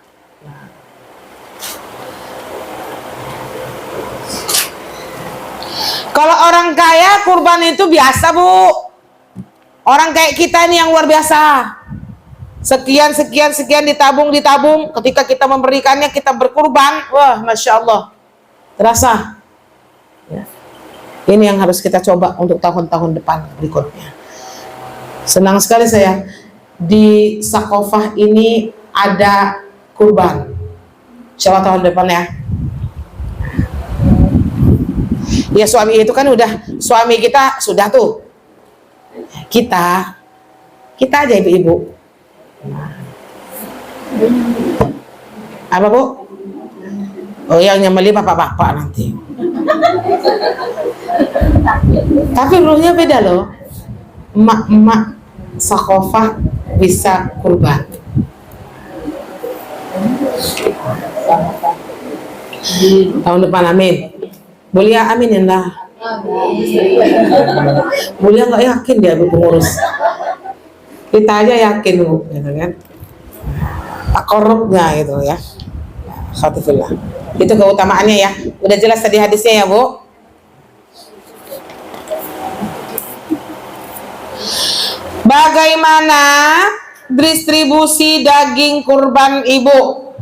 Kalau orang kaya kurban itu biasa, Bu. Orang kayak kita ini yang luar biasa. Sekian ditabung. Ketika kita memberikannya, kita berkurban. Wah, Masya Allah. Terasa. Ya. Ini yang harus kita coba untuk tahun-tahun depan berikutnya. Senang sekali saya di Sakofah ini ada kurban. Insya Allah tahun depan ya. Ya suami itu kan udah, suami kita sudah tuh. Kita aja ibu-ibu. Apa Bu? Oh yang nyembelih bapak-bapak nanti. Tapi ruhnya beda loh. Emak-emak Sakofah bisa kurban. Tahun depan amin. Mulia aminin lah. Mulia nggak yakin dia pengurus. Kita aja yakin Bu, gitu kan. Tak korupnya gitu ya. Khatifullah. Itu keutamaannya ya. Udah jelas tadi hadisnya ya Bu. Bagaimana distribusi daging kurban ibu?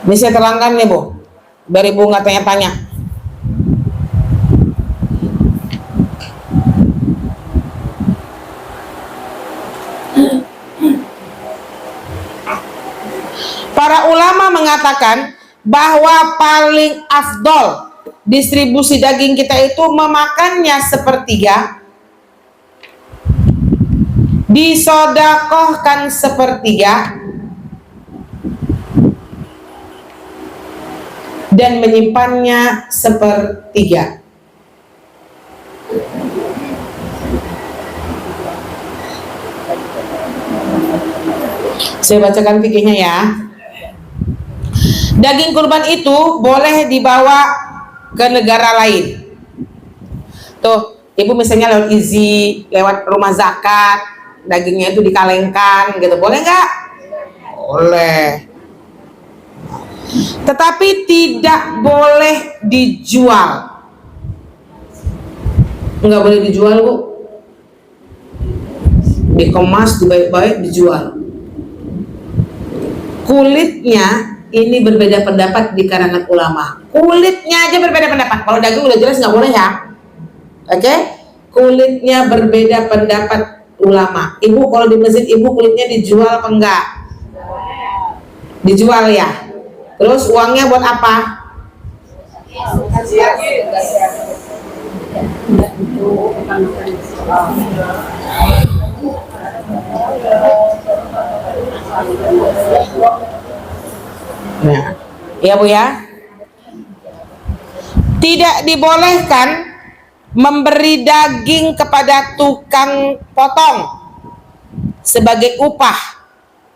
Ini saya terangkan nih Bu, biar ibu nggak tanya-tanya. Para ulama mengatakan bahwa paling afdol distribusi daging kita itu memakannya sepertiga, disodakohkan sepertiga, dan menyimpannya sepertiga. Saya bacakan fikihnya ya. Daging kurban itu boleh dibawa ke negara lain. Tuh, ibu misalnya lewat Izi, lewat rumah zakat, dagingnya itu dikalengkan gitu, boleh nggak? Boleh. Tetapi tidak boleh dijual. Nggak boleh dijual Bu. Dikemas, dibaik-baik, dijual. Kulitnya ini berbeda pendapat di kalangan ulama. Kulitnya aja berbeda pendapat. Kalau daging udah jelas nggak boleh ya. Oke? Kulitnya berbeda pendapat ulama. Ibu kalau di masjid ibu kulitnya dijual apa enggak? Dijual ya. Terus uangnya buat apa? Nah, ya Bu ya. Tidak dibolehkan memberi daging kepada tukang potong sebagai upah,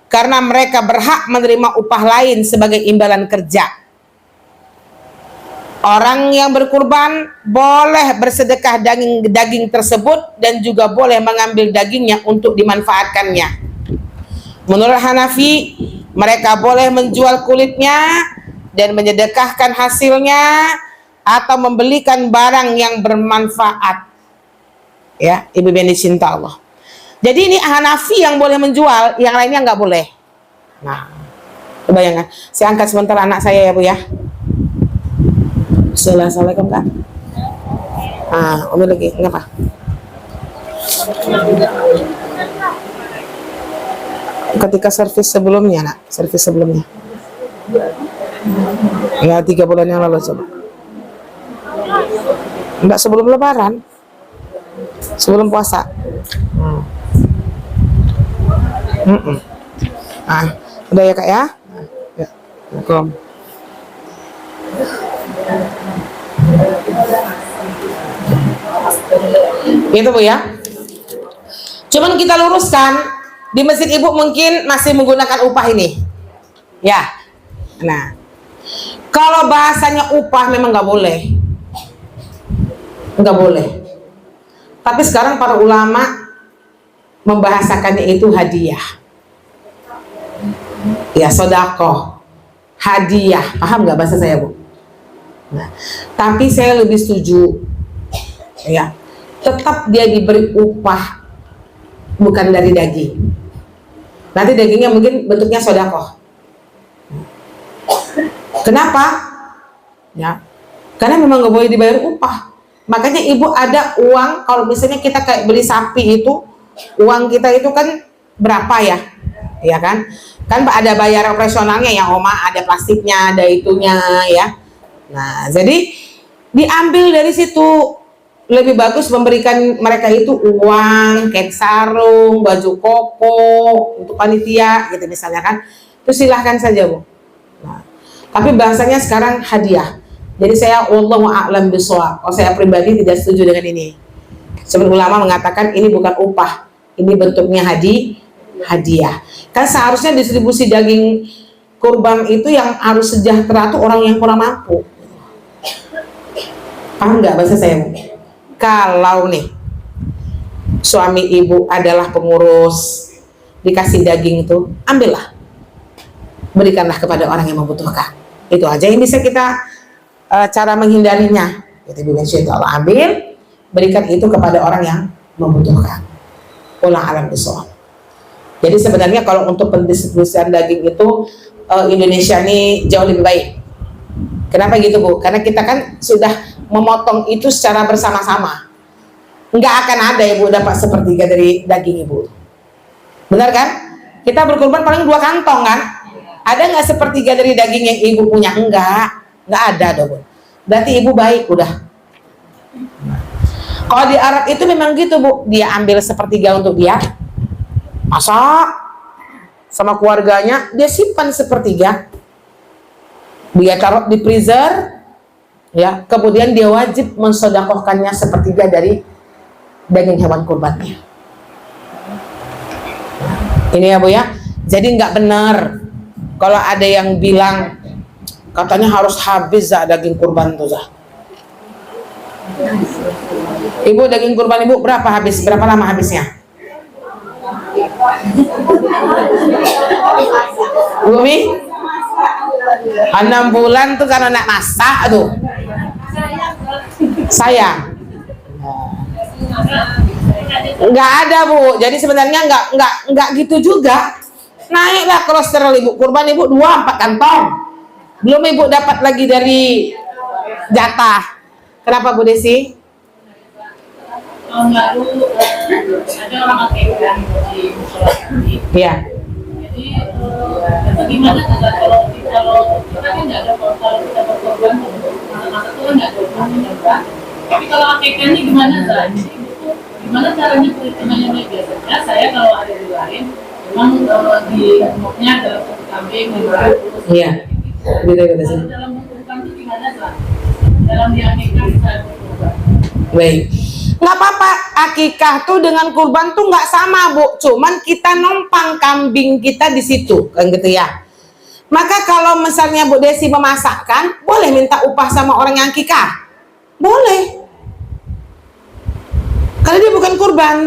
karena mereka berhak menerima upah lain sebagai imbalan kerja. Orang yang berkurban boleh bersedekah daging tersebut dan juga boleh mengambil dagingnya untuk dimanfaatkannya. Menurut Hanafi, mereka boleh menjual kulitnya dan menyedekahkan hasilnya atau membelikan barang yang bermanfaat. Ya, ibu yang dicinta Allah. Jadi ini Hanafi yang boleh menjual, yang lainnya nggak boleh. Nah, bayangkan. Saya angkat sebentar anak saya ya Bu ya. Assalamualaikum Kak. Umi lagi, kenapa? Ketika servis sebelumnya nak, servis sebelumnya. Ya 3 bulan yang lalu coba. Enggak sebelum Lebaran, sebelum puasa. Udah ya Kak ya. Ya, Assalamualaikum. Itu Bu ya. Cuman kita luruskan, di masjid ibu mungkin masih menggunakan upah ini. Ya. Nah, kalau bahasanya upah memang nggak boleh. Nggak boleh. Tapi sekarang para ulama membahasakannya itu hadiah. Ya, sodakoh. Hadiah. Paham nggak bahasa saya Bu? Nah, tapi saya lebih setuju ya, tetap dia diberi upah bukan dari daging. Nanti dagingnya mungkin bentuknya sodakoh. Kenapa? Ya, Karena memang nggak boleh dibayar upah. Makanya ibu ada uang, kalau misalnya kita kayak beli sapi itu, uang kita itu kan berapa ya? Ya kan? Kan ada bayar operasionalnya ya Oma, ada plastiknya, ada itunya ya. Nah, jadi diambil dari situ. Lebih bagus memberikan mereka itu uang, kayak sarung, baju koko untuk panitia gitu misalnya kan. Itu silahkan saja Bu. Nah, tapi bahasanya sekarang hadiah. Jadi saya wallahu a'lam bishawab. Oh, saya pribadi tidak setuju dengan ini. Sebagian ulama mengatakan ini bukan upah, ini bentuknya hadiah. Kan seharusnya distribusi daging kurban itu yang harus sejahtera tuh orang yang kurang mampu. Paham nggak bahasa saya? Kalau nih suami ibu adalah pengurus, dikasih daging itu, ambillah, berikanlah kepada orang yang membutuhkan. Itu aja yang bisa kita cara menghindarinya. Itu Allah ambil, berikan itu kepada orang yang membutuhkan. Wallahu a'lam bishawab. Jadi sebenarnya kalau untuk pendistribusian daging itu Indonesia ini jauh lebih baik. Kenapa gitu Bu? Karena kita kan sudah memotong itu secara bersama-sama. Nggak akan ada ibu dapat sepertiga dari daging ibu. Benar kan? Kita berkorban paling 2 kantong kan? Ada nggak sepertiga dari daging yang ibu punya? Nggak ada dong. Berarti ibu baik udah. Kalau di Arab itu memang gitu Bu, dia ambil sepertiga untuk dia, masak sama keluarganya, dia simpan sepertiga, dia taruh di freezer, ya. Kemudian dia wajib mensedekahkannya sepertiga dari daging hewan kurbannya. Ini ya Bu ya. Jadi nggak benar kalau ada yang bilang katanya harus habis daging kurban tuh Ibu, daging kurban ibu berapa habis? Berapa lama habisnya? Bumi? 6 bulan tuh karena nak masak tuh. Saya nggak ada Bu. Jadi sebenarnya nggak gitu juga. Naiklah kolesterol ibu kurban ibu 2-4 kantong. Belum ibu dapat lagi dari jatah. Kenapa Bu Desi? Tahun lalu ada orang akikah di musola kami. Iya. Jadi bagaimana kalau kita kan nggak ada, kalau kita berkorban masa itu kan nggak ada korban. Tapi kalau akikahnya gimana Zah? Gimana caranya perhitungannya? Biasanya saya kalau ada di lain memang di rumahnya dalam satu kambing 500. Iya. Gitu sih. Dalam berkorban itu gimana Zah? Dalam di akikah bisa berkorban. Baik. Nggak apa-apa, akikah tuh dengan kurban tuh nggak sama Bu, cuman kita numpang kambing kita di situ kan gitu ya. Maka kalau misalnya Bu Desi memasakkan, boleh minta upah sama orang yang akikah, boleh, karena dia bukan kurban.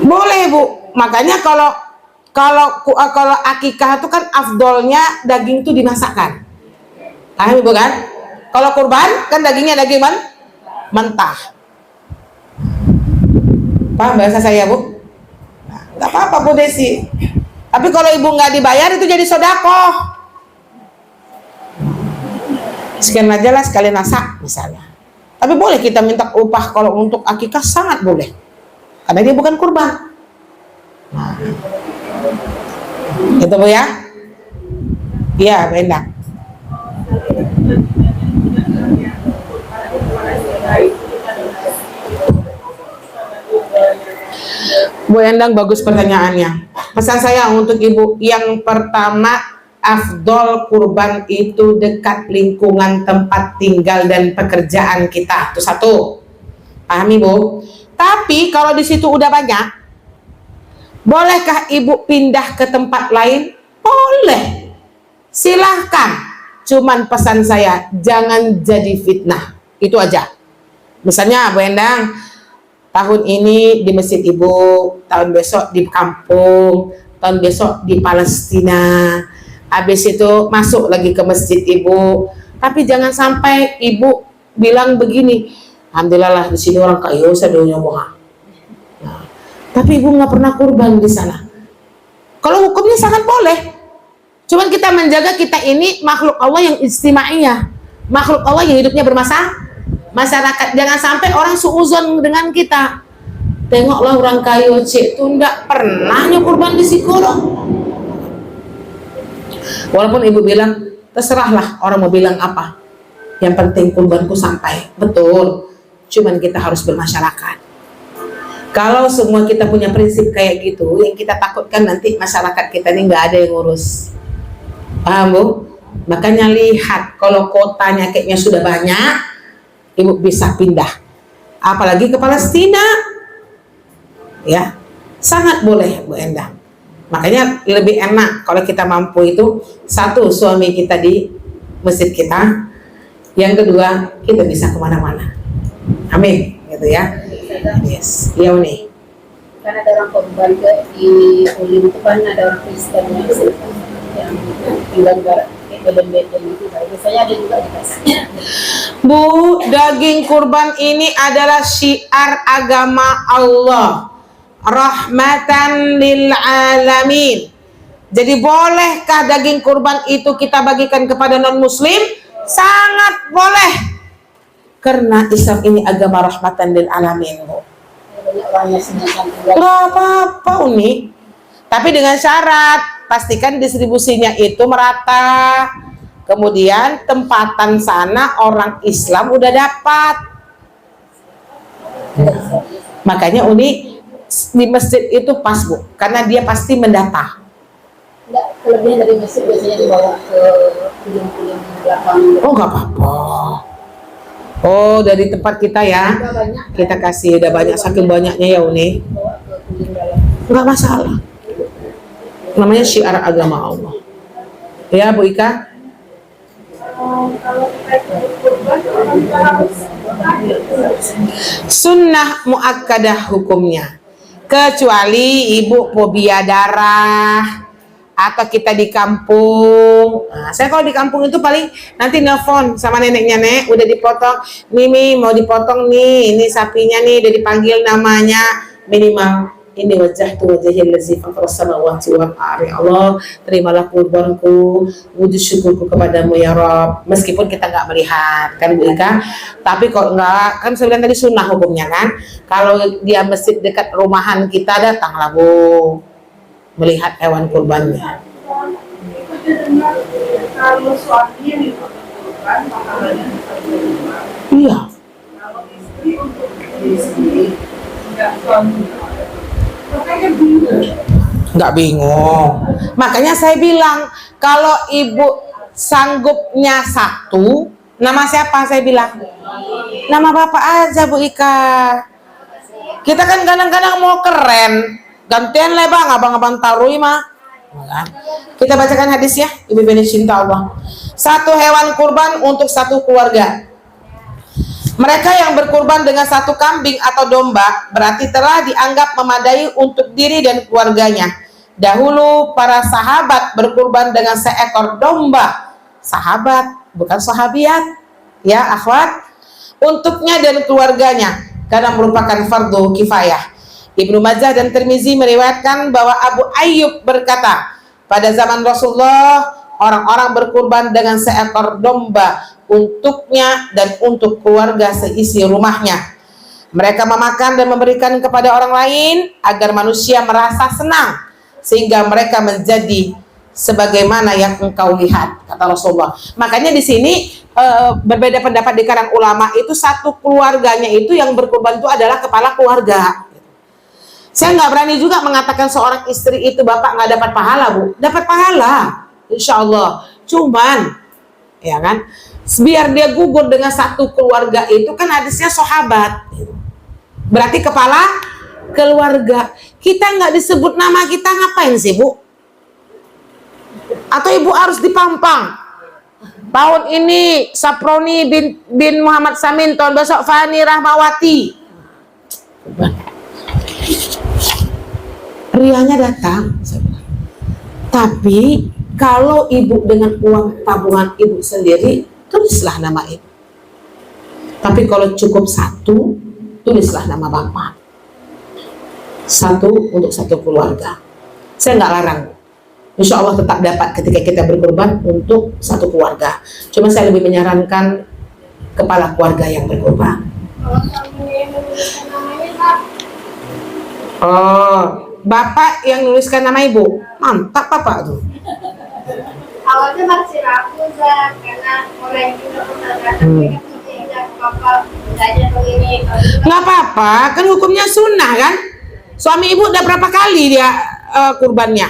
Boleh Bu. Makanya kalau akikah itu kan afdolnya daging itu dimasakkan. Ibu kan? Kalau kurban kan dagingnya daging mentah. Paham bahasa saya Bu? Nah, nggak apa-apa Bu Desi. Tapi kalau ibu nggak dibayar itu jadi sodakoh. Sekian aja lah sekali masak misalnya. Tapi boleh kita minta upah kalau untuk akikah, sangat boleh. Karena dia bukan kurban. Nah, itu Bu ya. Iya, Bu Endang. Bu Endang bagus pertanyaannya. Pesan saya untuk ibu, yang pertama, afdol kurban itu dekat lingkungan tempat tinggal dan pekerjaan kita. Itu satu. Pahami Bu? Tapi kalau di situ udah banyak, bolehkah ibu pindah ke tempat lain? Boleh. Silahkan. Cuman pesan saya, jangan jadi fitnah. Itu aja. Misalnya Bu Endang, tahun ini di masjid ibu, tahun besok di kampung, tahun besok di Palestina, habis itu masuk lagi ke masjid ibu. Tapi jangan sampai ibu bilang begini, alhamdulillah di sini orang kaya, saya doanya nah, tapi ibu nggak pernah kurban di sana. Kalau hukumnya sangat boleh, Cuman kita menjaga kita ini makhluk Allah yang istimaiyah, makhluk Allah yang hidupnya masyarakat. Jangan sampai orang suuzon dengan kita. Tengoklah orang kayu cik itu ndak pernah kurban di psikolog. Walaupun ibu bilang terserahlah orang mau bilang apa, yang penting kurbanku sampai. Betul, cuman kita harus bermasyarakat. Kalau semua kita punya prinsip kayak gitu, yang kita takutkan nanti masyarakat kita ini nggak ada yang ngurus. Paham Bu? Makanya lihat, kalau kotanya kayaknya sudah banyak, ibu bisa pindah. Apalagi ke Palestina, ya sangat boleh Bu Endah. Makanya lebih enak kalau kita mampu itu, satu, suami kita di masjid kita, yang kedua kita bisa kemana-mana. Amin, gitu ya. Yes, iya nih. Kan ada orang korban di Ulim itu kan ada orang Kristen yang tinggal di beden-beden itu. Biasanya ada juga dikasih. Bu, daging kurban ini adalah syiar agama Allah, rahmatan lil alamin. Jadi bolehkah daging kurban itu kita bagikan kepada non muslim? Sangat boleh. Karena Islam ini agama rahmatan lil alamin, Bu. Gak apa-apa Uni. Tapi dengan syarat, pastikan distribusinya itu merata. Kemudian tempatan sana orang Islam udah dapat. Makanya Uni di masjid itu pas Bu, karena dia pasti mendata. Enggak, kelebihan dari masjid biasanya dibawa ke puing-puing belakang. Oh nggak apa-apa. Oh dari tempat kita ya, kita kasih udah banyak, saking banyaknya ya Uni. Bawa ke puing dalam. Nggak masalah. Namanya syiar agama Allah. Ya Bu Ika. Sunnah muakkadah hukumnya. Kecuali ibu fobia darah atau kita di kampung. Nah, saya kalau di kampung itu paling nanti nelfon sama neneknya, Nek, udah dipotong. Mimi mau dipotong nih, ini sapinya nih udah dipanggil namanya, minimal ini wajah tu wajahil lazi fafaras samawati wal ardi. Allah, terimalah kurbanku, wujud syukurku kepadamu ya Rob. Meskipun kita nggak melihat, kan Bu Ika. Tapi kok nggak, kan saya bilang tadi sunnah hukumnya kan. Kalau dia masjid dekat rumahan kita, datanglah Bu, melihat hewan kurbannya. Kalau suaminya diperlukan, pahalanya Iya. kalau istri untuk istri, enggak suami. Makanya bingung. Nggak bingung. Makanya saya bilang, kalau ibu sanggupnya satu, nama siapa saya bilang? Nama bapak aja Bu Ika. Kita kan kadang-kadang mau keren, gantian lah bang, abang-abang tarui mah. Kita bacakan hadis ya, Ibu bini cinta Allah. Satu hewan kurban untuk satu keluarga. Mereka yang berkurban dengan satu kambing atau domba berarti telah dianggap memadai untuk diri dan keluarganya. Dahulu para sahabat berkurban dengan seekor domba. Sahabat, bukan sahabiat, ya akhwat. Untuknya dan keluarganya, karena merupakan fardu kifayah. Ibnu Majah dan Tirmizi meriwayatkan bahwa Abu Ayyub berkata, pada zaman Rasulullah orang-orang berkurban dengan seekor domba untuknya dan untuk keluarga seisi rumahnya. Mereka memakan dan memberikan kepada orang lain agar manusia merasa senang sehingga mereka menjadi sebagaimana yang engkau lihat, kata Rasulullah. Makanya di sini berbeda pendapat di kalangan ulama itu, satu keluarganya itu yang berkurban itu adalah kepala keluarga. Saya nggak berani juga mengatakan seorang istri itu bapak nggak dapat pahala Bu, dapat pahala, insya Allah. Cuman, ya kan, biar dia gugur dengan satu keluarga itu kan hadisnya sahabat, berarti kepala keluarga. Kita nggak disebut nama kita ngapain sih Bu? Atau ibu harus dipampang? Tahun ini Saproni bin Muhammad Samin, tahun besok Fani Rahmawati. Rianya datang, tapi kalau ibu dengan uang tabungan ibu sendiri, tulislah nama ibu. Tapi kalau cukup satu, tulislah nama bapak. Satu untuk satu keluarga. Saya nggak larang. insya Allah tetap dapat ketika kita berkorban untuk satu keluarga. Cuma saya lebih menyarankan kepala keluarga yang berkorban. Oh, bapak yang nuliskan nama ibu, mantap bapak tuh. Awalnya masih ragu karena orang yang juga mengatakan bapak belajar begini. Nggak apa-apa, kan hukumnya sunnah kan. Suami ibu udah berapa kali dia kurbannya?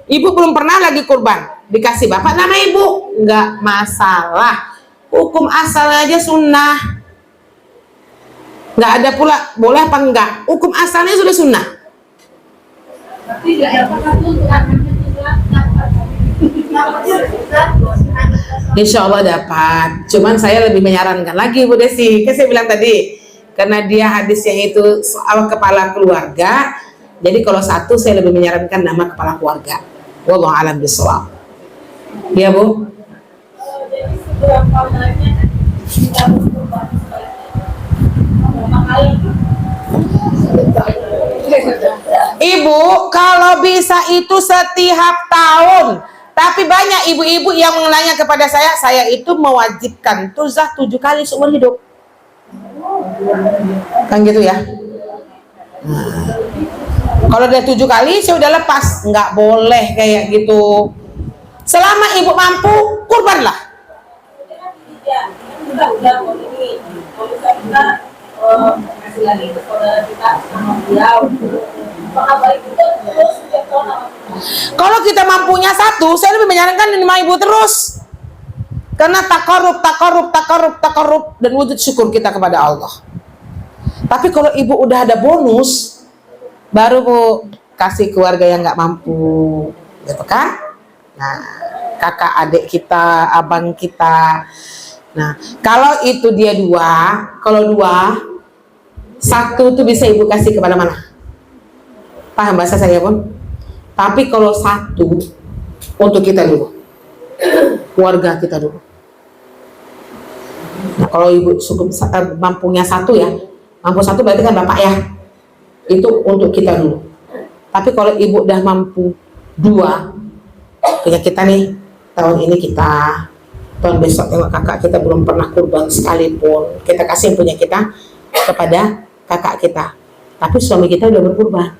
Ibu belum pernah lagi kurban, dikasih bapak nama ibu, nggak masalah. Hukum asal aja sunnah, nggak ada pula boleh apa enggak. Hukum asalnya sudah sunnah. Tapi nggak ada apa-apa tuh untuk anaknya Insya Allah dapat. Cuman saya lebih menyarankan lagi Bu Desi, kan saya bilang tadi, karena dia hadisnya itu soal kepala keluarga. Jadi kalau satu saya lebih menyarankan nama kepala keluarga. Wallahu a'lam bishawab. Ya Bu. jadi seberapa banyak kita berkorban berapa kali? Ibu, kalau bisa itu setiap tahun. Tapi banyak ibu-ibu yang menanya kepada saya itu mewajibkan tuzah 7 kali seumur hidup. Kan gitu ya. Nah, kalau udah 7 kali saya udah lepas, nggak boleh kayak gitu. Selama ibu mampu, kurbanlah. Udah ini kalau kita kasih lagi ke saudara kita sama beliau. Apa itu terus setiap tahun? Kalau kita mampunya satu, saya lebih menyarankan lima ibu terus. Karena takarub dan wujud syukur kita kepada Allah. Tapi kalau ibu udah ada bonus, baru Bu kasih keluarga yang nggak mampu, gitu kan? Nah, kakak adik kita, abang kita. Nah, kalau itu dia 2, kalau 2, 1 tuh bisa ibu kasih kepada mana? Paham bahasa saya pun? Tapi kalau 1 untuk kita dulu, keluarga kita dulu. Nah, kalau ibu cukup mampunya 1 ya, mampu 1 berarti kan bapak ya, itu untuk kita dulu. Tapi kalau ibu udah mampu 2, punya kita nih, tahun ini kita, tahun besok tengok kakak kita belum pernah kurban sekalipun, kita kasih punya kita kepada kakak kita. Tapi suami kita udah berkurban.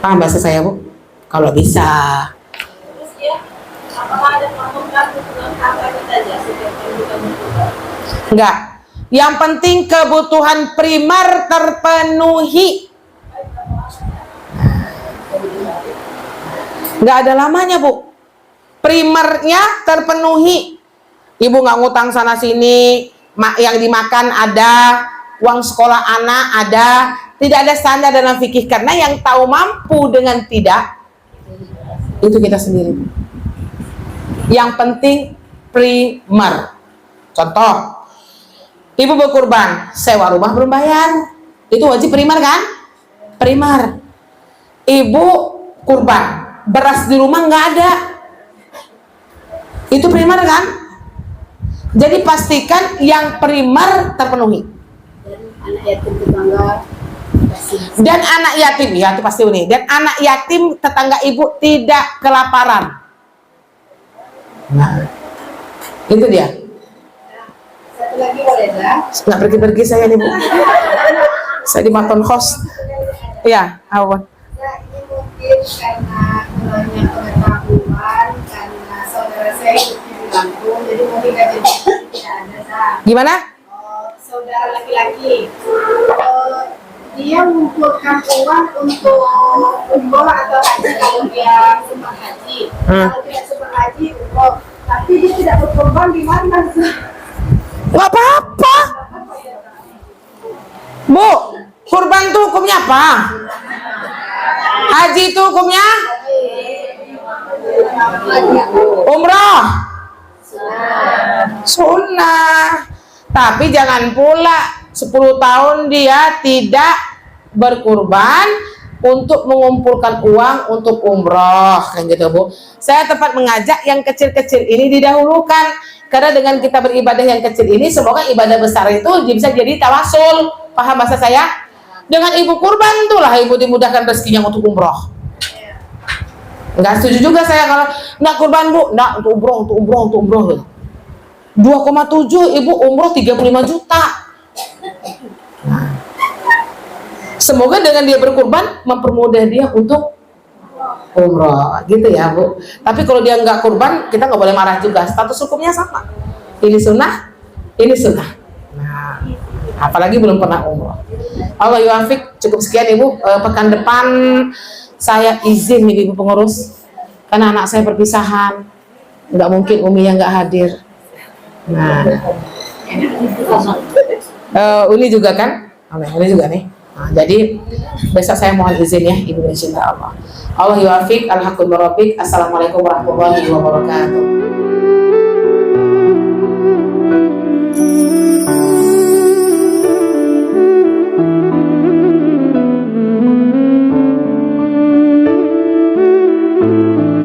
Paham bahasa saya Bu? Kalau bisa. Terus ya, apakah ada patokan untuk apa kita aja setiap tahun kita berkorban? Enggak. Yang penting kebutuhan primer terpenuhi. Enggak ada lamanya Bu. Primernya terpenuhi. Ibu nggak ngutang sana sini, yang dimakan ada, uang sekolah anak ada. Tidak ada standar dalam fikih, karena yang tahu mampu dengan tidak itu kita sendiri. Yang penting primer. Contoh, ibu berkurban, sewa rumah belum bayar, itu wajib primer kan? Primer. Ibu kurban, beras di rumah nggak ada, itu primer kan? Jadi pastikan yang primer terpenuhi. Anak yatim tetangga. Dan anak yatim, ya itu pasti ini. Dan anak yatim tetangga ibu tidak kelaparan. Nah, itu dia. Satu lagi boleh dah. Nggak pergi-pergi saya nih Bu. Saya di Maton Host. Iya, awan. Nah, ini mungkin karena kurangnya pengetahuan, karena saudara saya hidupnya di Lampung, jadi mungkin kajian tidak ada sah. Gimana? Saudara laki-laki, dia mengumpulkan uang untuk umroh atau haji kalau dia sempat haji. Kalau tidak sempat haji, umroh. Tapi dia tidak berkorban di mana? Nggak apa-apa. Bu, kurban itu hukumnya apa? Haji itu hukumnya? Umroh. Sunnah. Tapi jangan pula 10 tahun dia tidak berkurban untuk mengumpulkan uang untuk umroh, kan gitu Bu. Saya tempat mengajak yang kecil-kecil ini didahulukan, karena dengan kita beribadah yang kecil ini, semoga ibadah besar itu bisa jadi tawasul. Paham bahasa saya? Dengan ibu kurban itulah ibu dimudahkan rezekinya untuk umroh. Nggak setuju juga saya kalau nggak kurban Bu, nggak untuk umroh. 2,7 ibu umroh 35 juta. Nah, semoga dengan dia berkurban mempermudah dia untuk umroh, gitu ya Bu. Tapi kalau dia nggak kurban, kita nggak boleh marah juga. Status hukumnya sama. Ini sunnah, ini sunnah. Nah, apalagi belum pernah umroh. Allah yuafiq. Cukup sekian Ibu. Pekan depan saya izin nih Ibu pengurus, karena anak saya perpisahan. Nggak mungkin Umi yang nggak hadir. Nah, Uni juga kan? Uni juga nih. Nah, jadi besok saya mohon izin ya Ibu insya Allah. Allah yuafiq. Alhamdulillah. Assalamualaikum warahmatullahi wabarakatuh.